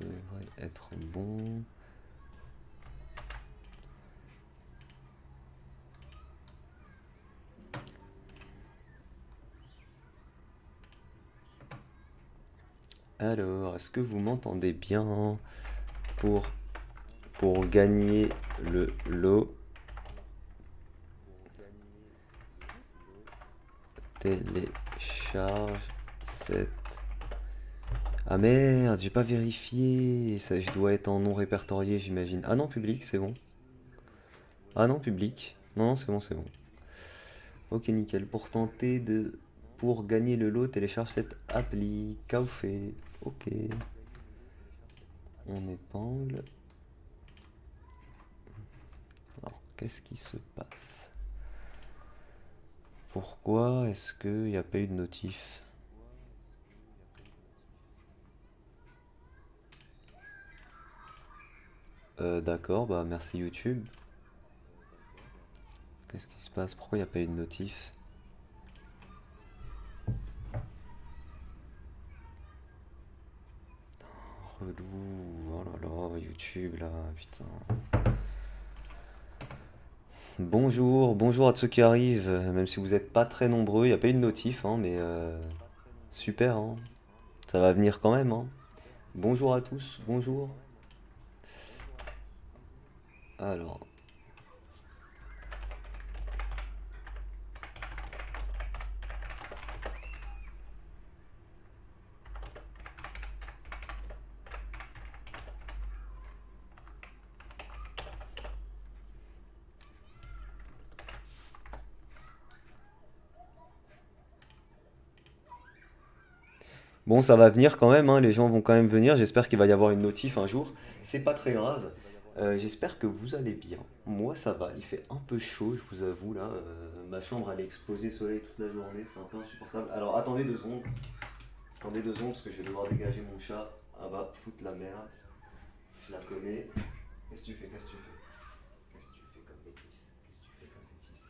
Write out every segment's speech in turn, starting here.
devrait être bon. Alors, est-ce que vous m'entendez bien pour, pour gagner le lot? Télécharge cette... Ah merde, j'ai pas vérifié. Ça, je dois être en non répertorié, j'imagine. Ah non, public, c'est bon. Ah non, public. Non, non, c'est bon, c'est bon. Ok, nickel. Pour gagner le lot, télécharge cette appli. Kaufé. Ok. On épingle. Alors, qu'est-ce qui se passe? Pourquoi est-ce qu'il n'y a pas eu de notif? D'accord, bah merci YouTube. Qu'est-ce qui se passe? Pourquoi il n'y a pas eu de notif? Relou, oh là là, YouTube là, putain. Bonjour, bonjour à tous ceux qui arrivent, même si vous n'êtes pas très nombreux, il n'y a pas eu de notif, hein, mais super, hein. Ça va venir quand même, hein. Bonjour à tous, bonjour. Alors, bon, ça va venir quand même, hein, les gens vont quand même venir, j'espère qu'il va y avoir une notif un jour. C'est pas très grave. J'espère que vous allez bien. Moi ça va, il fait un peu chaud, je vous avoue là. Ma chambre elle est exposée soleil toute la journée, c'est un peu insupportable. Alors attendez 2 secondes parce que je vais devoir dégager mon chat. Ah bah, foutre la merde, je la connais. Qu'est-ce que tu fais? Qu'est-ce que tu fais? Qu'est-ce que tu fais comme bêtise? Qu'est-ce que tu fais comme bêtise?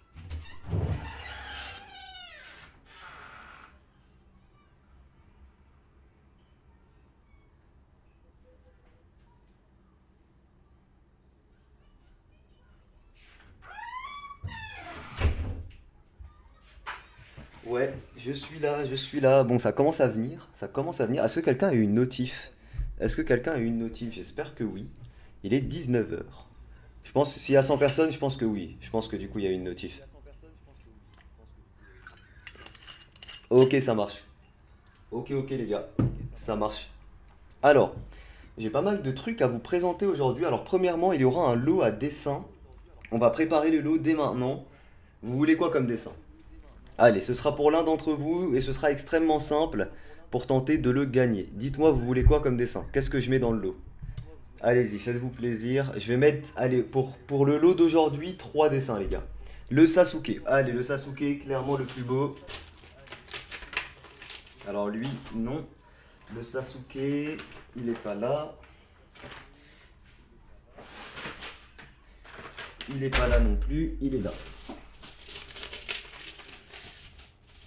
Ouais, je suis là, je suis là. Bon, ça commence à venir, ça commence à venir. Est-ce que quelqu'un a eu une notif? Est-ce que quelqu'un a eu une notif? J'espère que oui. Il est 19 h. Je pense, s'il y a 100 personnes, je pense que oui. Je pense que du coup, il y a une notif. Ok, ça marche. Ok, ok, les gars. Ça marche. Alors, j'ai pas mal de trucs à vous présenter aujourd'hui. Alors, premièrement, il y aura un lot à dessin. On va préparer le lot dès maintenant. Vous voulez quoi comme dessin? Allez, ce sera pour l'un d'entre vous et ce sera extrêmement simple pour tenter de le gagner. Dites-moi, vous voulez quoi comme dessin? Qu'est-ce que je mets dans le lot? Allez-y, faites-vous plaisir. Je vais mettre, allez, pour le lot d'aujourd'hui, 3 dessins, les gars. Le Sasuke. Allez, le Sasuke, clairement le plus beau. Alors lui, non. Le Sasuke, il est pas là. Il est pas là non plus. Il est là.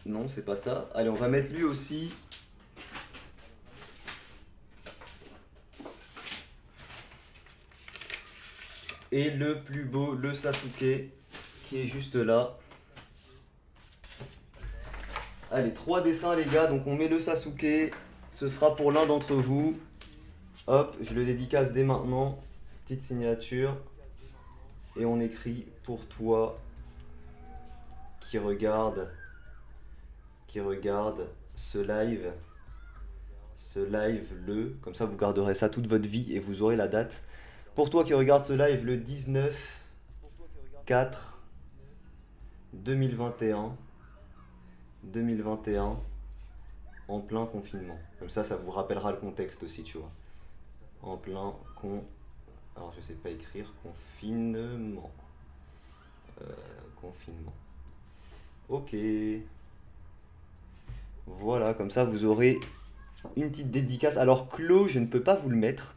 Non, c'est pas ça. Allez, on va mettre lui aussi. Et le plus beau, le Sasuke, qui est juste là. Allez, 3 dessins les gars, donc on met le Sasuke. Ce sera pour l'un d'entre vous. Hop, je le dédicace dès maintenant. Petite signature. Et on écrit pour toi qui regarde, qui regarde ce live. Ce live le. Comme ça vous garderez ça toute votre vie et vous aurez la date. Pour toi qui regarde ce live le 19 4 2021. 2021 en plein confinement. Comme ça vous rappellera le contexte aussi, tu vois. En plein con... Alors, je sais pas écrire. Confinement. Confinement. Ok. Voilà, comme ça, vous aurez une petite dédicace. Alors, Clos, je ne peux pas vous le mettre.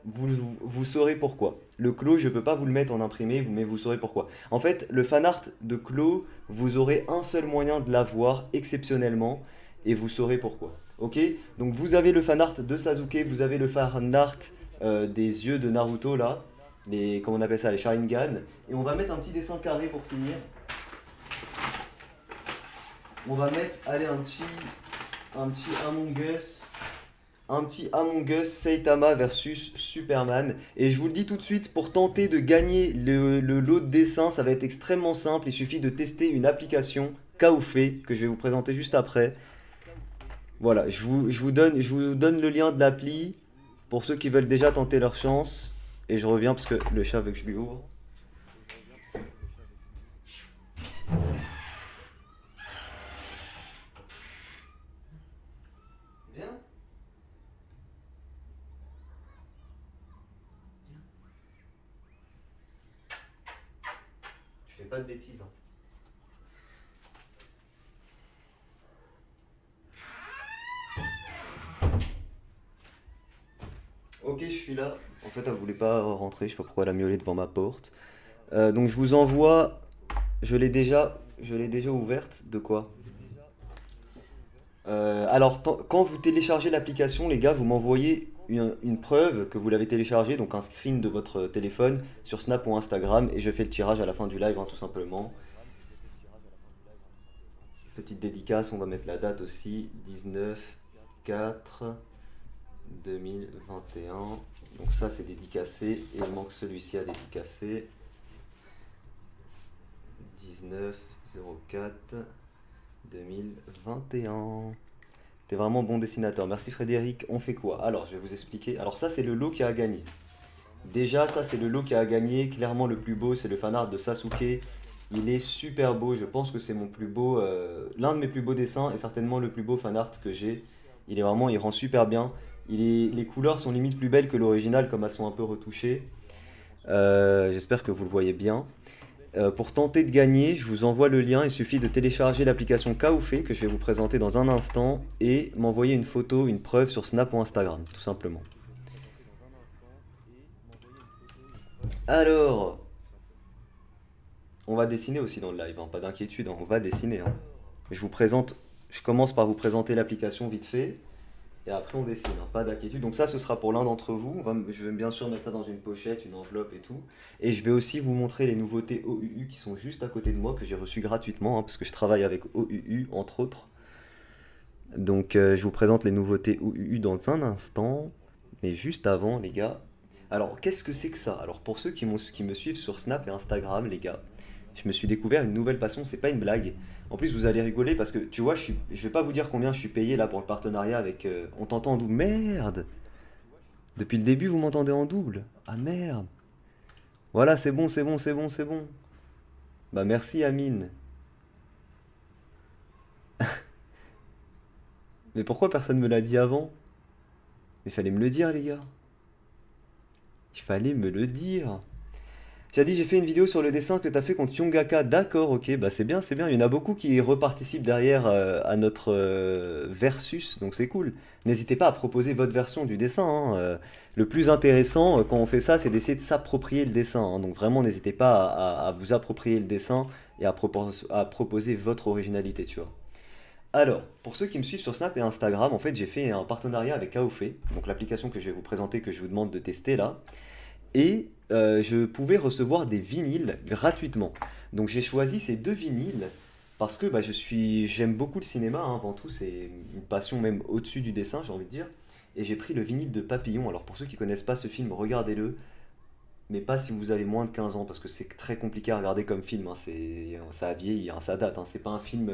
Vous saurez pourquoi. Le Clos, je ne peux pas vous le mettre en imprimé, mais vous saurez pourquoi. En fait, le fanart de Clos, vous aurez un seul moyen de l'avoir exceptionnellement, et vous saurez pourquoi. Ok? Donc vous avez le fan art de Sasuke, vous avez le fan art des yeux de Naruto là, les, comment on appelle ça, les Sharingan. Et on va mettre un petit dessin carré pour finir. On va mettre, allez, un petit Among Us. Un petit Among Us Saitama versus Superman. Et je vous le dis tout de suite, pour tenter de gagner le lot de dessin, ça va être extrêmement simple. Il suffit de tester une application Kaoufé que je vais vous présenter juste après. Voilà, je vous donne le lien de l'appli pour ceux qui veulent déjà tenter leur chance. Et je reviens parce que le chat veut que je lui ouvre. Viens, tu fais pas de bêtises, hein. Ok, je suis là. En fait, elle voulait pas rentrer, je sais pas pourquoi elle a miaulé devant ma porte. Donc je vous envoie, je l'ai déjà ouverte. De quoi? Alors, quand vous téléchargez l'application, les gars, vous m'envoyez une preuve que vous l'avez téléchargée, donc un screen de votre téléphone sur Snap ou Instagram, et je fais le tirage à la fin du live, hein, tout simplement. Petite dédicace, on va mettre la date aussi, 19/4 2021. Donc ça, c'est dédicacé, et il manque celui-ci à dédicacer, 19/04 2021. T'es vraiment bon dessinateur. Merci Frédéric. On fait quoi? Alors, je vais vous expliquer. Alors ça, c'est le lot qui a gagné. Déjà, ça, c'est le lot qui a gagné. Clairement, le plus beau, c'est le fanart de Sasuke. Il est super beau. Je pense que c'est mon plus beau, l'un de mes plus beaux dessins et certainement le plus beau fanart que j'ai. Il rend super bien. Les couleurs sont limite plus belles que l'original, comme elles sont un peu retouchées. J'espère que vous le voyez bien. Pour tenter de gagner, je vous envoie le lien. Il suffit de télécharger l'application Kaoufé que je vais vous présenter dans un instant et m'envoyer une photo, une preuve sur Snap ou Instagram, tout simplement. Alors, on va dessiner aussi dans le live, hein, pas d'inquiétude, hein, on va dessiner, hein. Je vous présente, je commence par vous présenter l'application vite fait et après on dessine, hein, pas d'inquiétude. Donc ça, ce sera pour l'un d'entre vous. Je vais bien sûr mettre ça dans une pochette, une enveloppe et tout. Et je vais aussi vous montrer les nouveautés OUU qui sont juste à côté de moi, que j'ai reçues gratuitement, hein, parce que je travaille avec OUU entre autres. Donc je vous présente les nouveautés OUU dans un instant. Mais juste avant, les gars. Alors, qu'est-ce que c'est que ça? Alors, pour ceux qui me suivent sur Snap et Instagram, les gars, je me suis découvert une nouvelle passion, c'est pas une blague. En plus, vous allez rigoler parce que, tu vois, je vais pas vous dire combien je suis payé là pour le partenariat avec. On t'entend en double. Merde! Depuis le début, vous m'entendez en double. Ah merde! Voilà, c'est bon, c'est bon, c'est bon, c'est bon. Bah, merci, Amine. Mais pourquoi personne me l'a dit avant? Mais fallait me le dire, les gars. Il fallait me le dire. J'ai dit, j'ai fait une vidéo sur le dessin que t'as fait contre Yongaka. D'accord, ok, bah c'est bien, c'est bien. Il y en a beaucoup qui reparticipent derrière à notre versus, donc c'est cool. N'hésitez pas à proposer votre version du dessin, hein. Le plus intéressant quand on fait ça, c'est d'essayer de s'approprier le dessin, hein. Donc vraiment, n'hésitez pas à vous approprier le dessin et à proposer votre originalité, tu vois. Alors, pour ceux qui me suivent sur Snap et Instagram, en fait, j'ai fait un partenariat avec Kaofe, donc l'application que je vais vous présenter, que je vous demande de tester là. Et je pouvais recevoir des vinyles gratuitement. Donc j'ai choisi ces deux vinyles parce que bah, j'aime beaucoup le cinéma, hein, avant tout, c'est une passion même au-dessus du dessin, j'ai envie de dire. Et j'ai pris le vinyle de Papillon. Alors pour ceux qui connaissent pas ce film, regardez-le, mais pas si vous avez moins de 15 ans parce que c'est très compliqué à regarder comme film, hein. Ça a vieilli, hein, ça date, hein. C'est pas un film.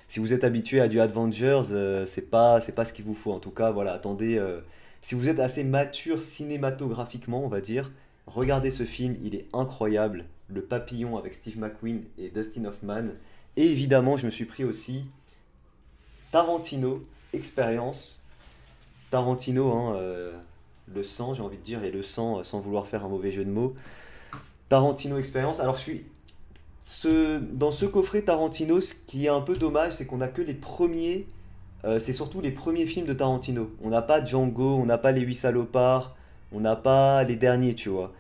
Si vous êtes habitué à du Avengers, c'est pas ce qu'il vous faut. En tout cas, voilà, attendez. Si vous êtes assez mature cinématographiquement, on va dire, regardez ce film, il est incroyable. Le Papillon avec Steve McQueen et Dustin Hoffman. Et évidemment, je me suis pris aussi Tarantino, Expérience. Tarantino, hein, le sang, j'ai envie de dire, et le sang, sans vouloir faire un mauvais jeu de mots. Tarantino Expérience. Alors, dans ce coffret Tarantino, ce qui est un peu dommage, c'est qu'on a que les premiers. C'est surtout les premiers films de Tarantino. On n'a pas Django, on n'a pas Les Huit Salopards, on n'a pas les derniers, tu vois.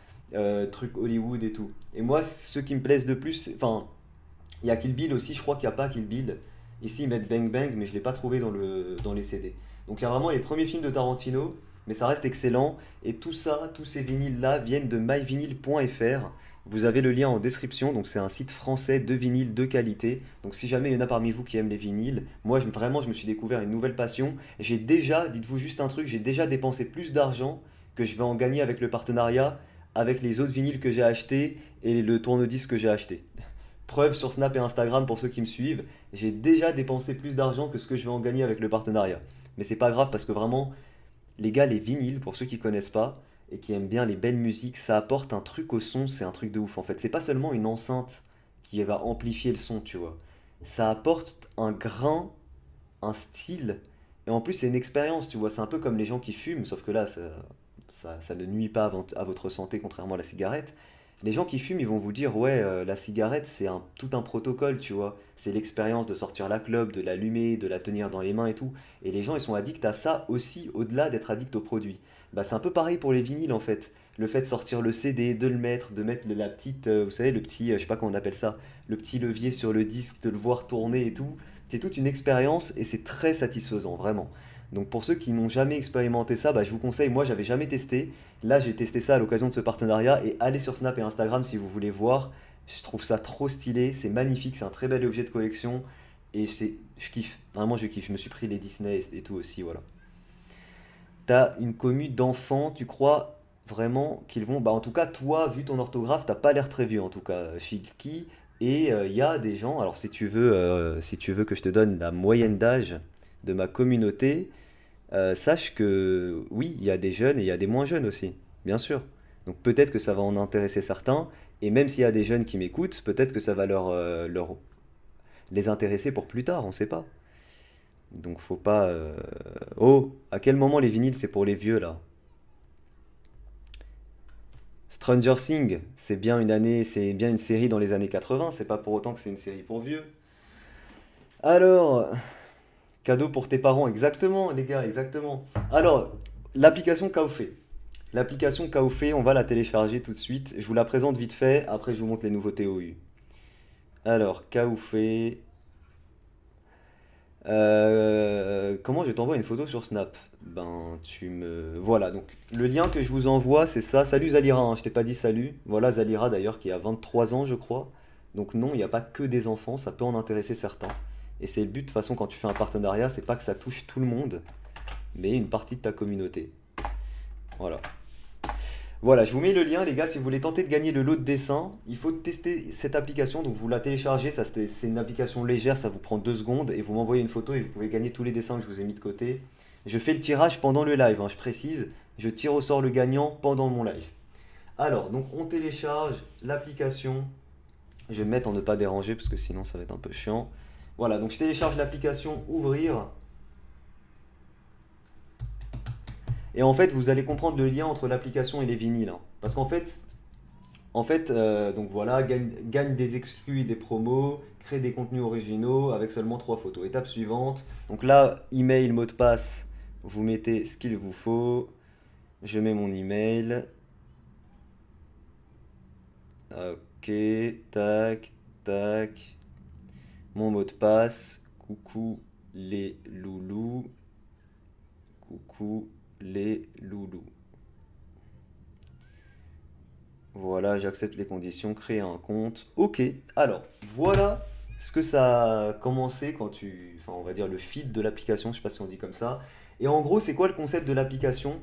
Trucs Hollywood et tout. Et moi, ce qui me plaise le plus, enfin, il y a Kill Bill aussi, je crois qu'il n'y a pas Kill Bill. Ici, ils mettent Bang Bang, mais je ne l'ai pas trouvé dans les CD. Donc il y a vraiment les premiers films de Tarantino, mais ça reste excellent. Et tout ça, tous ces vinyles-là viennent de myvinyl.fr. Vous avez le lien en description, donc c'est un site français de vinyles de qualité. Donc si jamais il y en a parmi vous qui aiment les vinyles, moi vraiment je me suis découvert une nouvelle passion. J'ai déjà, dites-vous juste un truc, j'ai déjà dépensé plus d'argent que je vais en gagner avec le partenariat, avec les autres vinyles que j'ai achetés et le tourne-disque que j'ai acheté. Preuve sur Snap et Instagram pour ceux qui me suivent, j'ai déjà dépensé plus d'argent que ce que je vais en gagner avec le partenariat. Mais c'est pas grave parce que vraiment, les gars, les vinyles, pour ceux qui connaissent pas et qui aiment bien les belles musiques, ça apporte un truc au son, c'est un truc de ouf en fait. C'est pas seulement une enceinte qui va amplifier le son, tu vois. Ça apporte un grain, un style, et en plus c'est une expérience, tu vois. C'est un peu comme les gens qui fument, sauf que là, ça ne nuit pas à votre santé, contrairement à la cigarette. Les gens qui fument, ils vont vous dire, ouais, la cigarette, c'est tout un protocole, tu vois. C'est l'expérience de sortir la clope, de l'allumer, de la tenir dans les mains et tout. Et les gens, ils sont addicts à ça aussi, au-delà d'être addicts au produit. Bah, c'est un peu pareil pour les vinyles, en fait. Le fait de sortir le CD, de le mettre, de mettre la petite, vous savez, le petit, je sais pas comment on appelle ça, le petit levier sur le disque, de le voir tourner et tout. C'est toute une expérience et c'est très satisfaisant, vraiment. Donc pour ceux qui n'ont jamais expérimenté ça, bah, je vous conseille, moi j'avais jamais testé. Là j'ai testé ça à l'occasion de ce partenariat et allez sur Snap et Instagram si vous voulez voir. Je trouve ça trop stylé, c'est magnifique, c'est un très bel objet de collection et je kiffe, vraiment je kiffe. Je me suis pris les Disney et tout aussi, voilà. T'as une commu d'enfants, tu crois vraiment qu'ils vont... Bah en tout cas, toi, vu ton orthographe, t'as pas l'air très vieux en tout cas, Shilki. Et il y a des gens, alors si tu veux que je te donne la moyenne d'âge de ma communauté, sache que oui, il y a des jeunes et il y a des moins jeunes aussi, bien sûr. Donc peut-être que ça va en intéresser certains, et même s'il y a des jeunes qui m'écoutent, peut-être que ça va les intéresser pour plus tard, on sait pas. Donc faut pas... Oh, à quel moment les vinyles c'est pour les vieux là? Stranger Things, c'est bien une série dans les années 80, c'est pas pour autant que c'est une série pour vieux. Alors, cadeau pour tes parents, exactement les gars, exactement. Alors, l'application Kaufé. L'application Kaufé, on va la télécharger tout de suite. Je vous la présente vite fait, après je vous montre les nouveautés OU. Alors, Kaufé. Comment je t'envoie une photo sur Snap? Ben, tu me... Voilà, donc le lien que je vous envoie, c'est ça. Salut Zalira, hein, je t'ai pas dit salut. Voilà Zalira d'ailleurs qui a 23 ans, je crois. Donc non, il n'y a pas que des enfants, ça peut en intéresser certains. Et c'est le but, de toute façon, quand tu fais un partenariat, c'est pas que ça touche tout le monde, mais une partie de ta communauté. Voilà. Voilà, je vous mets le lien, les gars, si vous voulez tenter de gagner le lot de dessin, il faut tester cette application, donc vous la téléchargez, ça c'est une application légère, ça vous prend 2 secondes, et vous m'envoyez une photo et vous pouvez gagner tous les dessins que je vous ai mis de côté. Je fais le tirage pendant le live, hein, je précise, je tire au sort le gagnant pendant mon live. Alors, donc on télécharge l'application, je vais me mettre en ne pas déranger parce que sinon ça va être un peu chiant. Voilà, donc je télécharge l'application, ouvrir. Et en fait, vous allez comprendre le lien entre l'application et les vinyles, hein. Parce qu'en fait, donc voilà, gagne des exclus et des promos, crée des contenus originaux avec seulement 3 photos. Étape suivante, donc là, email, mot de passe, vous mettez ce qu'il vous faut. Je mets mon email. Ok, tac, tac. Mon mot de passe, coucou les loulous. Coucou les loulous. Voilà, j'accepte les conditions, créer un compte. Ok, alors voilà ce que ça a commencé quand tu... Enfin, on va dire le feed de l'application, je sais pas si on dit comme ça. Et en gros, c'est quoi le concept de l'application?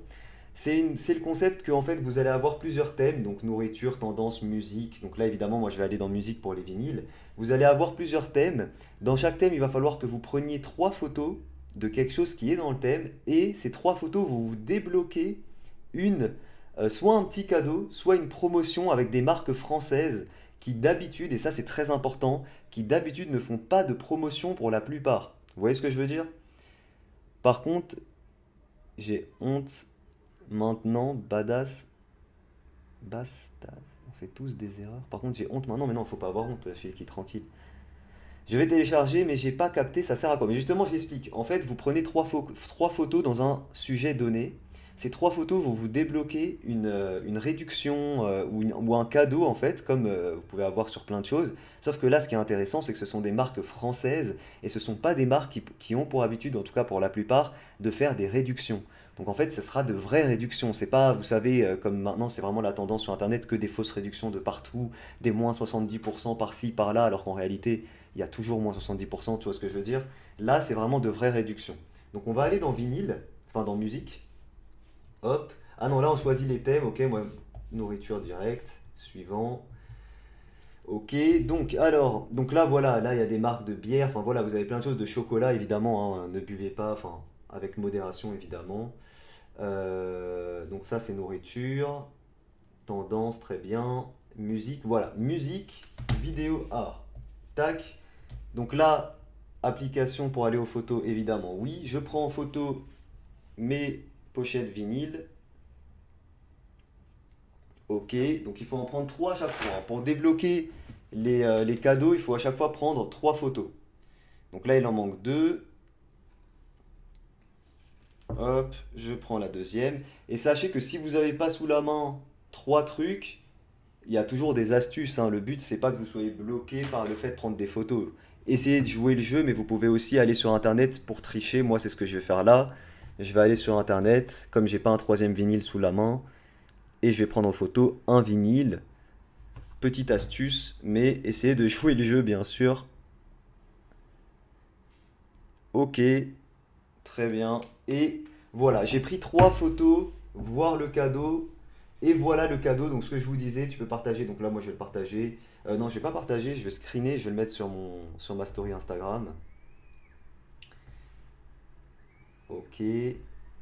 C'est le concept que en fait vous allez avoir plusieurs thèmes, donc nourriture, tendance, musique. Donc là évidemment moi je vais aller dans musique pour les vinyles. Vous allez avoir plusieurs thèmes. Dans chaque thème il va falloir que vous preniez 3 photos de quelque chose qui est dans le thème. Et ces 3 photos vous débloquez une, soit un petit cadeau, soit une promotion avec des marques françaises qui d'habitude, et ça c'est très important, qui d'habitude ne font pas de promotion pour la plupart. Vous voyez ce que je veux dire? Par contre, j'ai honte maintenant, badass, basta. On fait tous des erreurs. Par contre, j'ai honte maintenant, mais non, faut pas avoir honte, je suis qui tranquille. Je vais télécharger, mais j'ai pas capté, ça sert à quoi? Mais justement, je l'explique. En fait, vous prenez 3 photos dans un sujet donné. Ces 3 photos vont vous débloquer une réduction ou un cadeau en fait, comme vous pouvez avoir sur plein de choses. Sauf que là, ce qui est intéressant, c'est que ce sont des marques françaises et ce ne sont pas des marques qui ont pour habitude, en tout cas pour la plupart, de faire des réductions. Donc en fait, ce sera de vraies réductions. C'est pas, vous savez, comme maintenant, c'est vraiment la tendance sur Internet, que des fausses réductions de partout, des moins 70% par-ci, par-là, alors qu'en réalité, il y a toujours moins 70%, tu vois ce que je veux dire? Là, c'est vraiment de vraies réductions. Donc on va aller dans vinyle, enfin dans musique. Hop. Ah non, là on choisit les thèmes. Ok, moi, nourriture directe. Suivant. Ok, donc alors, donc là voilà, là il y a des marques de bière. Enfin voilà, vous avez plein de choses de chocolat évidemment, hein, ne buvez pas, enfin avec modération évidemment. Donc ça c'est nourriture. Tendance, très bien. Musique, voilà. Musique, vidéo, art. Tac. Donc là, application pour aller aux photos, évidemment, oui. Je prends en photo mes pochettes vinyle. Ok, donc il faut en prendre 3 à chaque fois, hein. Pour débloquer les cadeaux, il faut à chaque fois prendre 3 photos. Donc là, il en manque 2. Hop, je prends la deuxième. Et sachez que si vous n'avez pas sous la main 3 trucs, il y a toujours des astuces, hein. Le but, c'est pas que vous soyez bloqué par le fait de prendre des photos. Essayez de jouer le jeu, mais vous pouvez aussi aller sur Internet pour tricher. Moi, c'est ce que je vais faire là. Je vais aller sur Internet, comme j'ai pas un troisième vinyle sous la main, et je vais prendre en photo un vinyle. Petite astuce, mais essayez de jouer le jeu, bien sûr. Ok, très bien. Et voilà, j'ai pris 3 photos, voir le cadeau. Et voilà le cadeau. Donc, ce que je vous disais, tu peux partager. Donc là, moi, je vais le partager. Non, je vais pas partager. Je vais screener. Je vais le mettre sur ma story Instagram. Ok.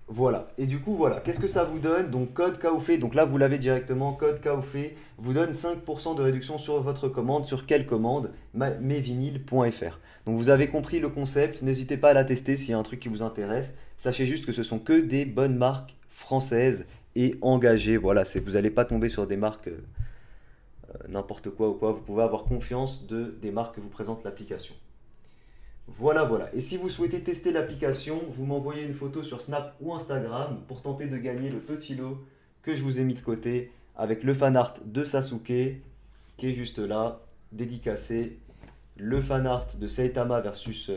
Voilà. Et du coup, voilà. Qu'est-ce que ça vous donne? Donc, code KOFE. Donc là, vous l'avez directement. Code KOFE vous donne 5% de réduction sur votre commande. Sur quelle commande? Mesvinyles.fr. Donc, vous avez compris le concept. N'hésitez pas à la tester s'il y a un truc qui vous intéresse. Sachez juste que ce sont que des bonnes marques françaises et engagées. Voilà, vous n'allez pas tomber sur des marques n'importe quoi ou quoi. Vous pouvez avoir confiance des marques que vous présente l'application. Voilà, voilà. Et si vous souhaitez tester l'application, vous m'envoyez une photo sur Snap ou Instagram pour tenter de gagner le petit lot que je vous ai mis de côté avec le fan art de Sasuke qui est juste là, dédicacé. Le fan art de Saitama versus,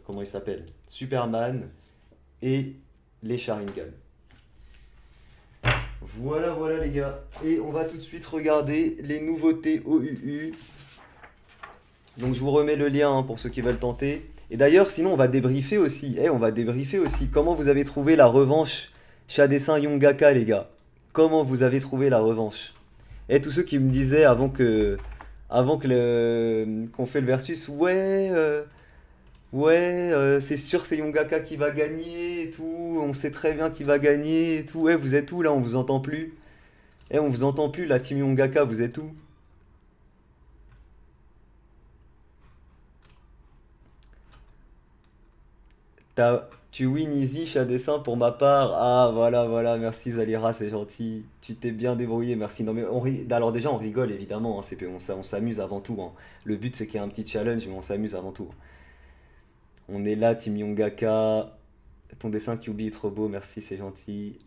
comment il s'appelle? Superman et les Sharingan. Voilà, voilà les gars. Et on va tout de suite regarder les nouveautés OUU. Donc je vous remets le lien, hein, pour ceux qui veulent tenter. Et d'ailleurs, sinon on va débriefer aussi. On va débriefer aussi. Comment vous avez trouvé la revanche chat dessin Yongaka, les gars? Comment vous avez trouvé la revanche? Et tous ceux qui me disaient avant qu'on fait le versus, ouais, c'est sûr c'est Yongaka qui va gagner et tout. On sait très bien qui va gagner et tout. Vous êtes où là? On vous entend plus. On vous entend plus, la team Yongaka, vous êtes où? Tu win easy, chat dessin pour ma part. Ah, voilà, voilà, merci Zalira, c'est gentil. Tu t'es bien débrouillé, merci. Non, mais alors déjà, on rigole évidemment, hein, on s'amuse avant tout, hein. Le but, c'est qu'il y ait un petit challenge, mais on s'amuse avant tout. On est là, Team Yongaka. Ton dessin QB est trop beau, merci, c'est gentil.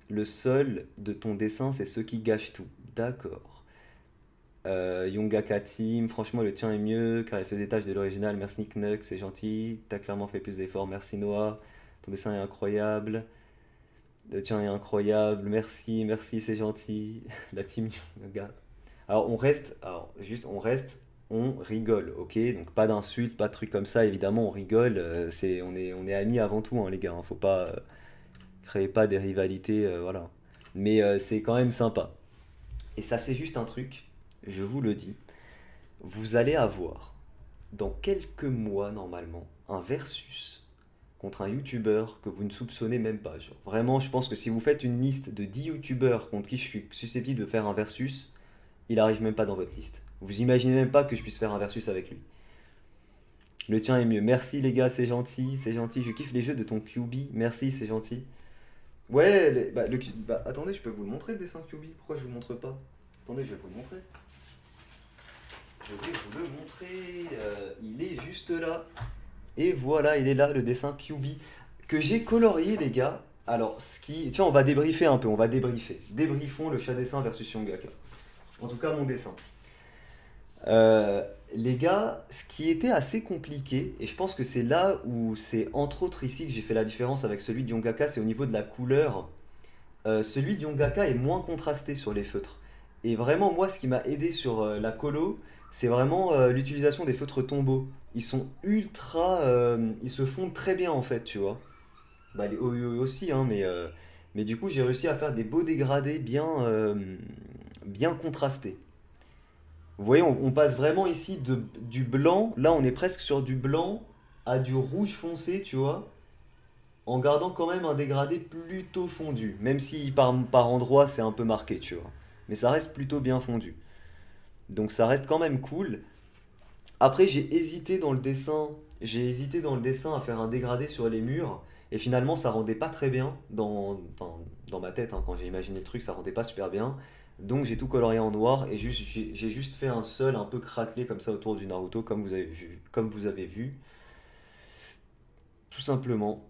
Le seul de ton dessin, c'est ceux qui gâchent tout. D'accord. Yongaka Team, franchement le tien est mieux car il se détache de l'original. Merci Nick Nuck, c'est gentil. T'as clairement fait plus d'efforts. Merci Noah. Ton dessin est incroyable. Le tien est incroyable. Merci, merci, c'est gentil. La team Yoga. On reste, on rigole, ok? Donc pas d'insultes, pas de trucs comme ça, évidemment, on rigole. On est amis avant tout, hein, les gars, hein. Faut pas, créer pas des rivalités, voilà. Mais c'est quand même sympa. Et ça, c'est juste un truc, je vous le dis. Vous allez avoir, dans quelques mois normalement, un versus contre un YouTuber que vous ne soupçonnez même pas. Genre, vraiment, je pense que si vous faites une liste de 10 YouTubers contre qui je suis susceptible de faire un versus, il arrive même pas dans votre liste. Vous imaginez même pas que je puisse faire un versus avec lui. Le tien est mieux. Merci les gars, c'est gentil, c'est gentil. Je kiffe les jeux de ton QB. Merci, c'est gentil. Ouais, attendez, je peux vous le montrer le dessin QB. Pourquoi je vous le montre pas? Attendez, je vais vous le montrer. Je vais vous le montrer. Il est juste là. Et voilà, il est là, le dessin QB. Que j'ai colorié, les gars. Alors, tiens, on va débriefer un peu, on va débriefer. Débriefons le chat dessin versus Yongaka. En tout cas, mon dessin. Les gars, ce qui était assez compliqué, et je pense que c'est là où c'est entre autres ici que j'ai fait la différence avec celui de Yongaka, c'est au niveau de la couleur. Celui de Yongaka est moins contrasté sur les feutres. Et vraiment, moi, ce qui m'a aidé sur la colo, c'est vraiment l'utilisation des feutres tombeaux. Ils sont ultra. Ils se fondent très bien en fait, tu vois. Bah, les OUE aussi, hein, mais du coup, j'ai réussi à faire des beaux dégradés bien contrastés. Vous voyez, on passe vraiment ici du blanc, là on est presque sur du blanc à du rouge foncé, tu vois, en gardant quand même un dégradé plutôt fondu, même si par endroits c'est un peu marqué, tu vois. Mais ça reste plutôt bien fondu. Donc ça reste quand même cool. Après j'ai hésité dans le dessin à faire un dégradé sur les murs, et finalement ça rendait pas très bien enfin, dans ma tête, hein, quand j'ai imaginé le truc, ça rendait pas super bien. Donc j'ai tout colorié en noir et j'ai juste fait un sol un peu craquelé comme ça autour du Naruto, comme vous avez vu, tout simplement.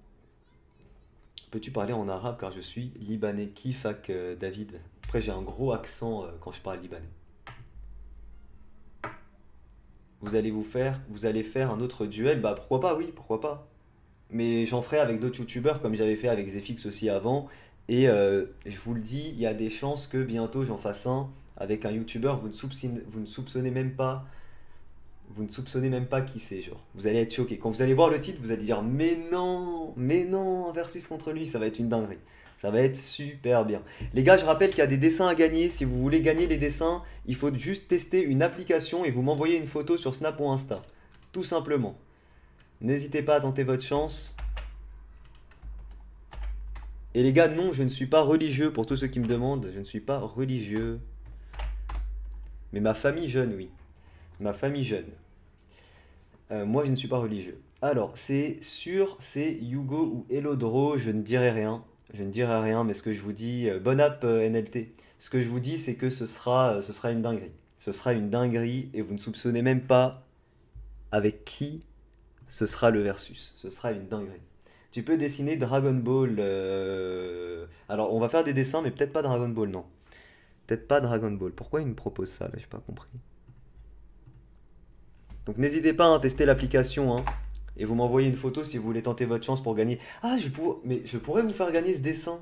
Peux-tu parler en arabe car je suis libanais? Kifak David. Après j'ai un gros accent quand je parle libanais. Vous allez faire un autre duel? Bah pourquoi pas, oui, pourquoi pas. Mais j'en ferai avec d'autres youtubeurs comme j'avais fait avec Zefix aussi avant. Et je vous le dis, il y a des chances que bientôt j'en fasse un avec un youtubeur, vous ne soupçonnez même pas, vous ne soupçonnez même pas qui c'est, genre. Vous allez être choqué. Quand vous allez voir le titre, vous allez dire mais non, un versus contre lui, ça va être une dinguerie. Ça va être super bien. Les gars, je rappelle qu'il y a des dessins à gagner. Si vous voulez gagner les dessins, il faut juste tester une application et vous m'envoyez une photo sur Snap ou Insta. Tout simplement. N'hésitez pas à tenter votre chance. Et les gars, non, je ne suis pas religieux, pour tous ceux qui me demandent, je ne suis pas religieux. Mais ma famille jeune, oui. Ma famille jeune. Moi, je ne suis pas religieux. Alors, c'est sûr, c'est Hugo ou Elodro, je ne dirai rien. Je ne dirai rien, mais ce que je vous dis, bonne app NLT. Ce que je vous dis, c'est que ce sera une dinguerie. Ce sera une dinguerie et vous ne soupçonnez même pas avec qui ce sera le versus. Ce sera une dinguerie. Tu peux dessiner Dragon Ball. Alors, on va faire des dessins, mais peut-être pas Dragon Ball, non. Peut-être pas Dragon Ball. Pourquoi il me propose ça, là? J'ai pas compris. Donc, n'hésitez pas à tester l'application, hein. Et vous m'envoyez une photo si vous voulez tenter votre chance pour gagner. Ah, mais je pourrais vous faire gagner ce dessin.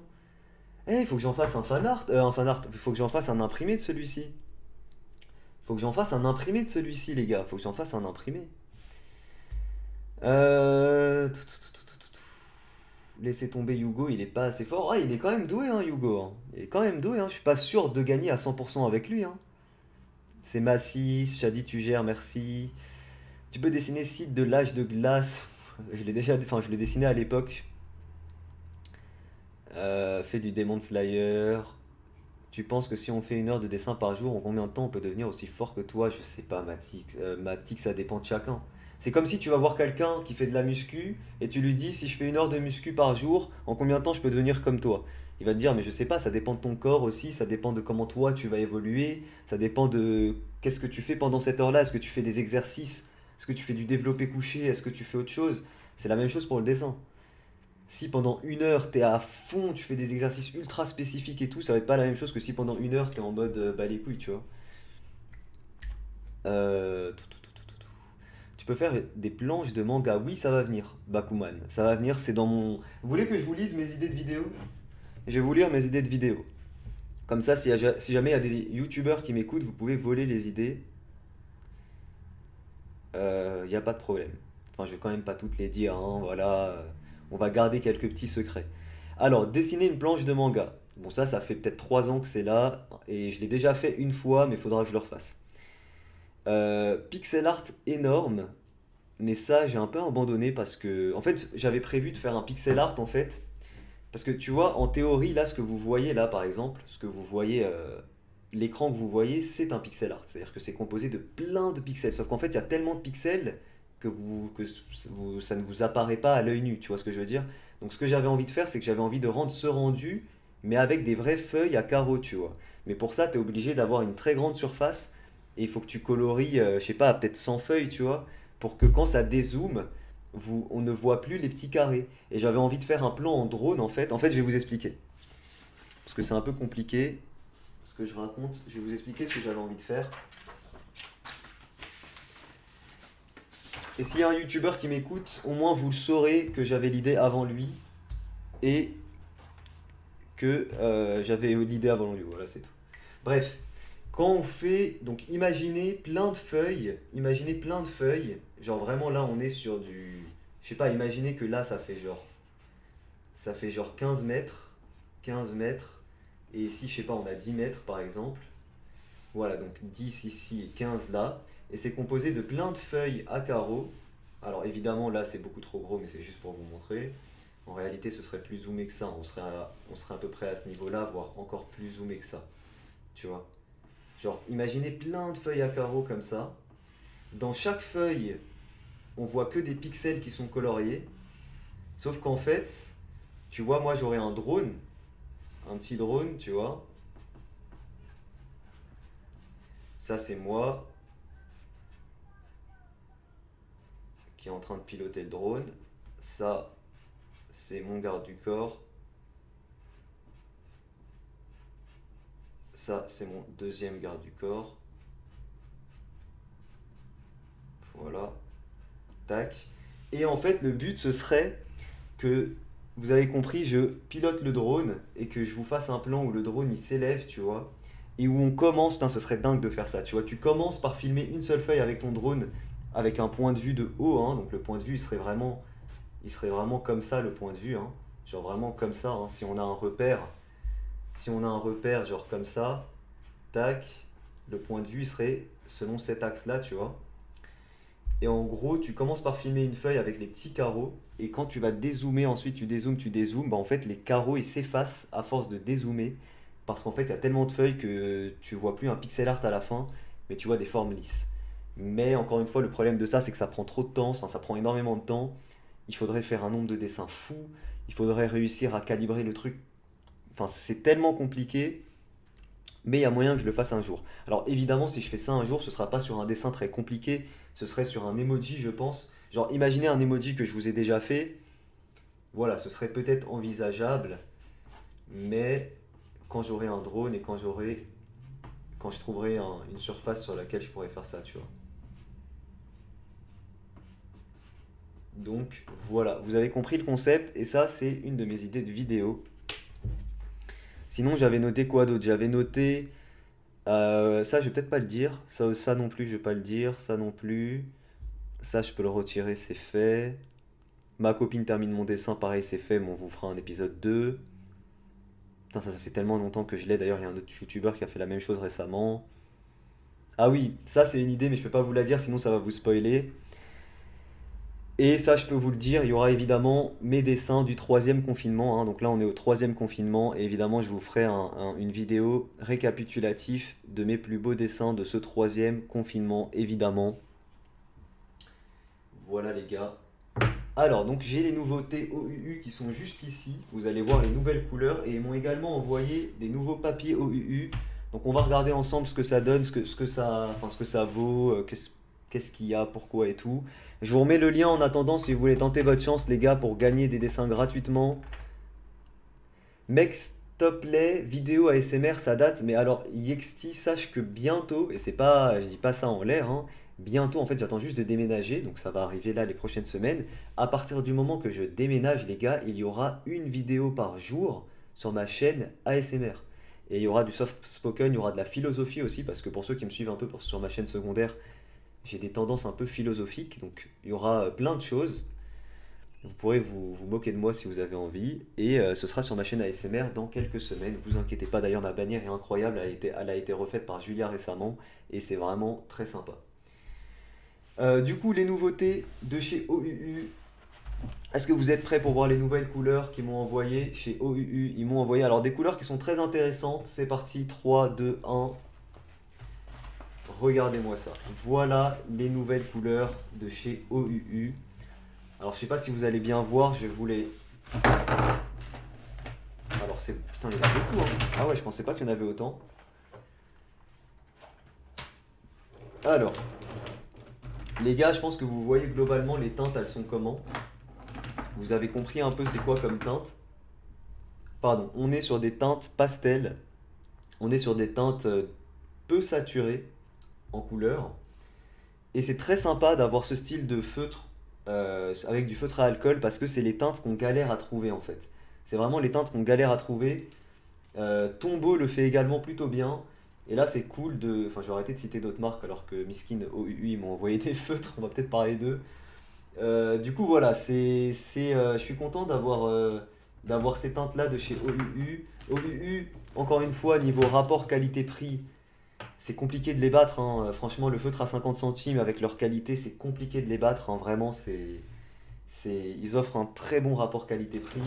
Eh, il faut que j'en fasse un fan art. Un fan art. Il faut que j'en fasse un imprimé de celui-ci. Il faut que j'en fasse un imprimé de celui-ci, les gars. Il faut que j'en fasse un imprimé. Euh... Laissez tomber Hugo, il est pas assez fort. Ah, il est quand même doué, hein, Hugo, hein. Il est quand même doué, hein. Je suis pas sûr de gagner à 100% avec lui, hein. C'est Massis, Shadi, tu gères, merci. Tu peux dessiner site de l'âge de glace. Je l'ai dessiné à l'époque. Fait du Demon Slayer. Tu penses que si on fait 1 heure de dessin par jour, en combien de temps on peut devenir aussi fort que toi? Je sais pas, Matix. Matix, ça dépend de chacun. C'est comme si tu vas voir quelqu'un qui fait de la muscu et tu lui dis si je fais 1 heure de muscu par jour, en combien de temps je peux devenir comme toi? Il va te dire mais je sais pas, ça dépend de ton corps aussi, ça dépend de comment toi tu vas évoluer, ça dépend de qu'est-ce que tu fais pendant cette heure-là, est-ce que tu fais des exercices, est-ce que tu fais du développé couché, est-ce que tu fais autre chose? C'est la même chose pour le dessin. Si pendant 1 heure t'es à fond, tu fais des exercices ultra spécifiques et tout, ça va être pas la même chose que si pendant 1 heure t'es en mode bah les couilles, tu vois. Tu peux faire des planches de manga. Oui, ça va venir, Bakuman. Ça va venir, c'est dans mon. Vous voulez que je vous lise mes idées de vidéo? Je vais vous lire mes idées de vidéo. Comme ça, si jamais il y a des youtubeurs qui m'écoutent, vous pouvez voler les idées. Il n'y a pas de problème. Enfin, je vais quand même pas toutes les dire, hein, voilà. On va garder quelques petits secrets. Alors, dessiner une planche de manga. Bon, ça fait peut-être 3 ans que c'est là. Et je l'ai déjà fait une fois, mais il faudra que je le refasse. Pixel art énorme. Mais ça, j'ai un peu abandonné parce que. En fait, j'avais prévu de faire un pixel art, en fait. Parce que tu vois, en théorie, là, ce que vous voyez là, par exemple, ce que vous voyez. L'écran que vous voyez, c'est un pixel art. C'est-à-dire que c'est composé de plein de pixels. Sauf qu'en fait, il y a tellement de pixels que ça ne vous apparaît pas à l'œil nu. Tu vois ce que je veux dire? Donc, ce que j'avais envie de faire, c'est que j'avais envie de rendre ce rendu, mais avec des vraies feuilles à carreaux, tu vois. Mais pour ça, tu es obligé d'avoir une très grande surface. Et il faut que tu colories, je sais pas, peut-être 100 feuilles, tu vois, pour que quand ça dézoome, on ne voit plus les petits carrés. Et j'avais envie de faire un plan en drone en fait. En fait, je vais vous expliquer. Parce que c'est un peu compliqué. Ce que je raconte, je vais vous expliquer ce que j'avais envie de faire. Et s'il y a un youtubeur qui m'écoute, au moins vous le saurez que j'avais l'idée avant lui. Et que j'avais l'idée avant lui. Voilà, c'est tout. Bref. Quand on fait, donc imaginez plein de feuilles, genre vraiment là on est sur du, je sais pas, imaginez que là ça fait genre 15 mètres, et ici je sais pas, on a 10 mètres par exemple, voilà donc 10 ici et 15 là, et c'est composé de plein de feuilles à carreaux, alors évidemment là c'est beaucoup trop gros mais c'est juste pour vous montrer, en réalité ce serait plus zoomé que ça, on serait à peu près à ce niveau-là, voire encore plus zoomé que ça, tu vois. Genre, imaginez plein de feuilles à carreaux comme ça. Dans chaque feuille, on voit que des pixels qui sont coloriés. Sauf qu'en fait, tu vois, moi j'aurais un drone, un petit drone, tu vois. Ça, c'est moi qui est en train de piloter le drone. Ça, c'est mon garde du corps. Ça, c'est mon deuxième garde du corps. Voilà. Tac. Et en fait, le but, ce serait que, vous avez compris, je pilote le drone et que je vous fasse un plan où le drone il s'élève, tu vois, et où on commence, putain, ce serait dingue de faire ça, tu vois, tu commences par filmer une seule feuille avec ton drone avec un point de vue de haut, hein, donc le point de vue il serait vraiment comme ça le point de vue, hein, genre vraiment comme ça, hein, si on a un repère genre comme ça, tac, le point de vue il serait selon cet axe là, tu vois. Et en gros, tu commences par filmer une feuille avec les petits carreaux. Et quand tu vas dézoomer, ensuite tu dézoomes, bah en fait les carreaux ils s'effacent à force de dézoomer. Parce qu'en fait il y a tellement de feuilles que tu vois plus un pixel art à la fin, mais tu vois des formes lisses. Mais encore une fois, le problème de ça, c'est que ça prend trop de temps, enfin, ça prend énormément de temps. Il faudrait faire un nombre de dessins fou, il faudrait réussir à calibrer le truc. Enfin, c'est tellement compliqué, mais il y a moyen que je le fasse un jour. Alors évidemment, si je fais ça un jour, ce sera pas sur un dessin très compliqué, ce serait sur un emoji, je pense. Genre, imaginez un emoji que je vous ai déjà fait. Voilà, ce serait peut-être envisageable, mais quand j'aurai un drone et quand je trouverai une surface sur laquelle je pourrais faire ça, tu vois. Donc voilà, vous avez compris le concept et ça c'est une de mes idées de vidéo. Sinon j'avais noté quoi d'autre? J'avais noté ça je vais peut-être pas le dire, ça non plus je vais pas le dire, ça non plus. Ça je peux le retirer, c'est fait. Ma copine termine mon dessin, pareil c'est fait, mais on vous fera un épisode 2. Putain ça fait tellement longtemps que je l'ai, d'ailleurs il y a un autre youtubeur qui a fait la même chose récemment. Ah oui, ça c'est une idée mais je peux pas vous la dire sinon ça va vous spoiler. Et ça, je peux vous le dire, il y aura évidemment mes dessins du troisième confinement, hein. Donc là, on est au troisième confinement. Et évidemment, je vous ferai une vidéo récapitulative de mes plus beaux dessins de ce troisième confinement, évidemment. Voilà les gars. Alors, donc j'ai les nouveautés OUU qui sont juste ici. Vous allez voir les nouvelles couleurs. Et ils m'ont également envoyé des nouveaux papiers OUU. Donc on va regarder ensemble ce que ça donne, ce que ça vaut, qu'est-ce qu'il y a, pourquoi et tout. Je vous remets le lien en attendant si vous voulez tenter votre chance les gars pour gagner des dessins gratuitement. Mec, Stoplay, vidéo ASMR, ça date. Mais alors, Yexti, sache que bientôt, et c'est pas, je dis pas ça en l'air, hein, bientôt en fait j'attends juste de déménager, donc ça va arriver là les prochaines semaines. À partir du moment que je déménage les gars, il y aura une vidéo par jour sur ma chaîne ASMR. Et il y aura du soft spoken, il y aura de la philosophie aussi, parce que pour ceux qui me suivent un peu sur ma chaîne secondaire, j'ai des tendances un peu philosophiques, donc il y aura plein de choses. Vous pourrez vous moquer de moi si vous avez envie, et ce sera sur ma chaîne ASMR dans quelques semaines. Vous inquiétez pas, d'ailleurs ma bannière est incroyable, elle a été refaite par Julia récemment, et c'est vraiment très sympa. Du coup, les nouveautés de chez OUU. Est-ce que vous êtes prêts pour voir les nouvelles couleurs qu'ils m'ont envoyées chez OUU? Ils m'ont envoyé alors des couleurs qui sont très intéressantes. C'est parti, 3, 2, 1. Regardez-moi ça. Voilà les nouvelles couleurs de chez OUU. Alors je sais pas si vous allez bien voir, je voulais... Alors c'est... Putain, il y en a beaucoup, hein. Ah ouais, je pensais pas qu'il y en avait autant. Alors, Les gars, je pense que vous voyez globalement les teintes, elles sont comment? Vous avez compris un peu c'est quoi comme teinte? Pardon, on est sur des teintes pastel. On est sur des teintes peu saturées en couleur. Et c'est très sympa d'avoir ce style de feutre avec du feutre à alcool parce que c'est les teintes qu'on galère à trouver en fait. C'est vraiment les teintes qu'on galère à trouver. Tombow le fait également plutôt bien. Et là c'est cool de... Enfin je vais arrêter de citer d'autres marques alors que Miskin OUU ils m'ont envoyé des feutres, on va peut-être parler d'eux. Du coup voilà, je suis content d'avoir ces teintes là de chez OUU. OUU, encore une fois, niveau rapport qualité-prix, c'est compliqué de les battre, hein. Franchement, le feutre à 50 centimes avec leur qualité, c'est compliqué de les battre, hein. Vraiment, ils offrent un très bon rapport qualité-prix.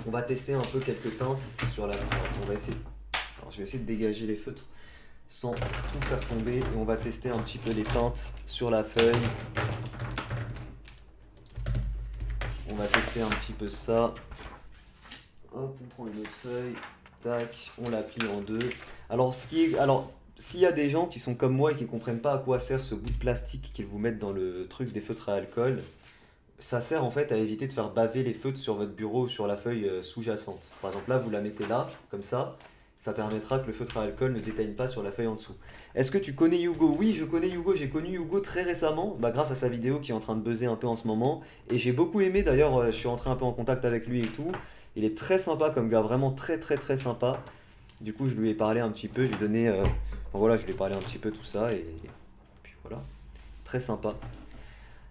On va tester un peu quelques teintes sur la. On va essayer. Alors, je vais essayer de dégager les feutres sans tout faire tomber et on va tester un petit peu les teintes sur la feuille. On va tester un petit peu ça. Hop, on prend une autre feuille. Tac, on la plie en deux. Alors, s'il y a des gens qui sont comme moi et qui comprennent pas à quoi sert ce bout de plastique qu'ils vous mettent dans le truc des feutres à alcool, ça sert en fait à éviter de faire baver les feutres sur votre bureau ou sur la feuille sous-jacente. Par exemple, là, vous la mettez là, comme ça permettra que le feutre à alcool ne déteigne pas sur la feuille en dessous. Est-ce que tu connais Hugo? Oui, je connais Hugo, j'ai connu Hugo très récemment, grâce à sa vidéo qui est en train de buzzer un peu en ce moment. Et j'ai beaucoup aimé, d'ailleurs, je suis entré un peu en contact avec lui et tout. Il est très sympa comme gars, vraiment très très très sympa. Du coup, je lui ai parlé un petit peu, je lui ai donné... enfin, voilà, je lui ai parlé un petit peu tout ça et puis voilà. Très sympa.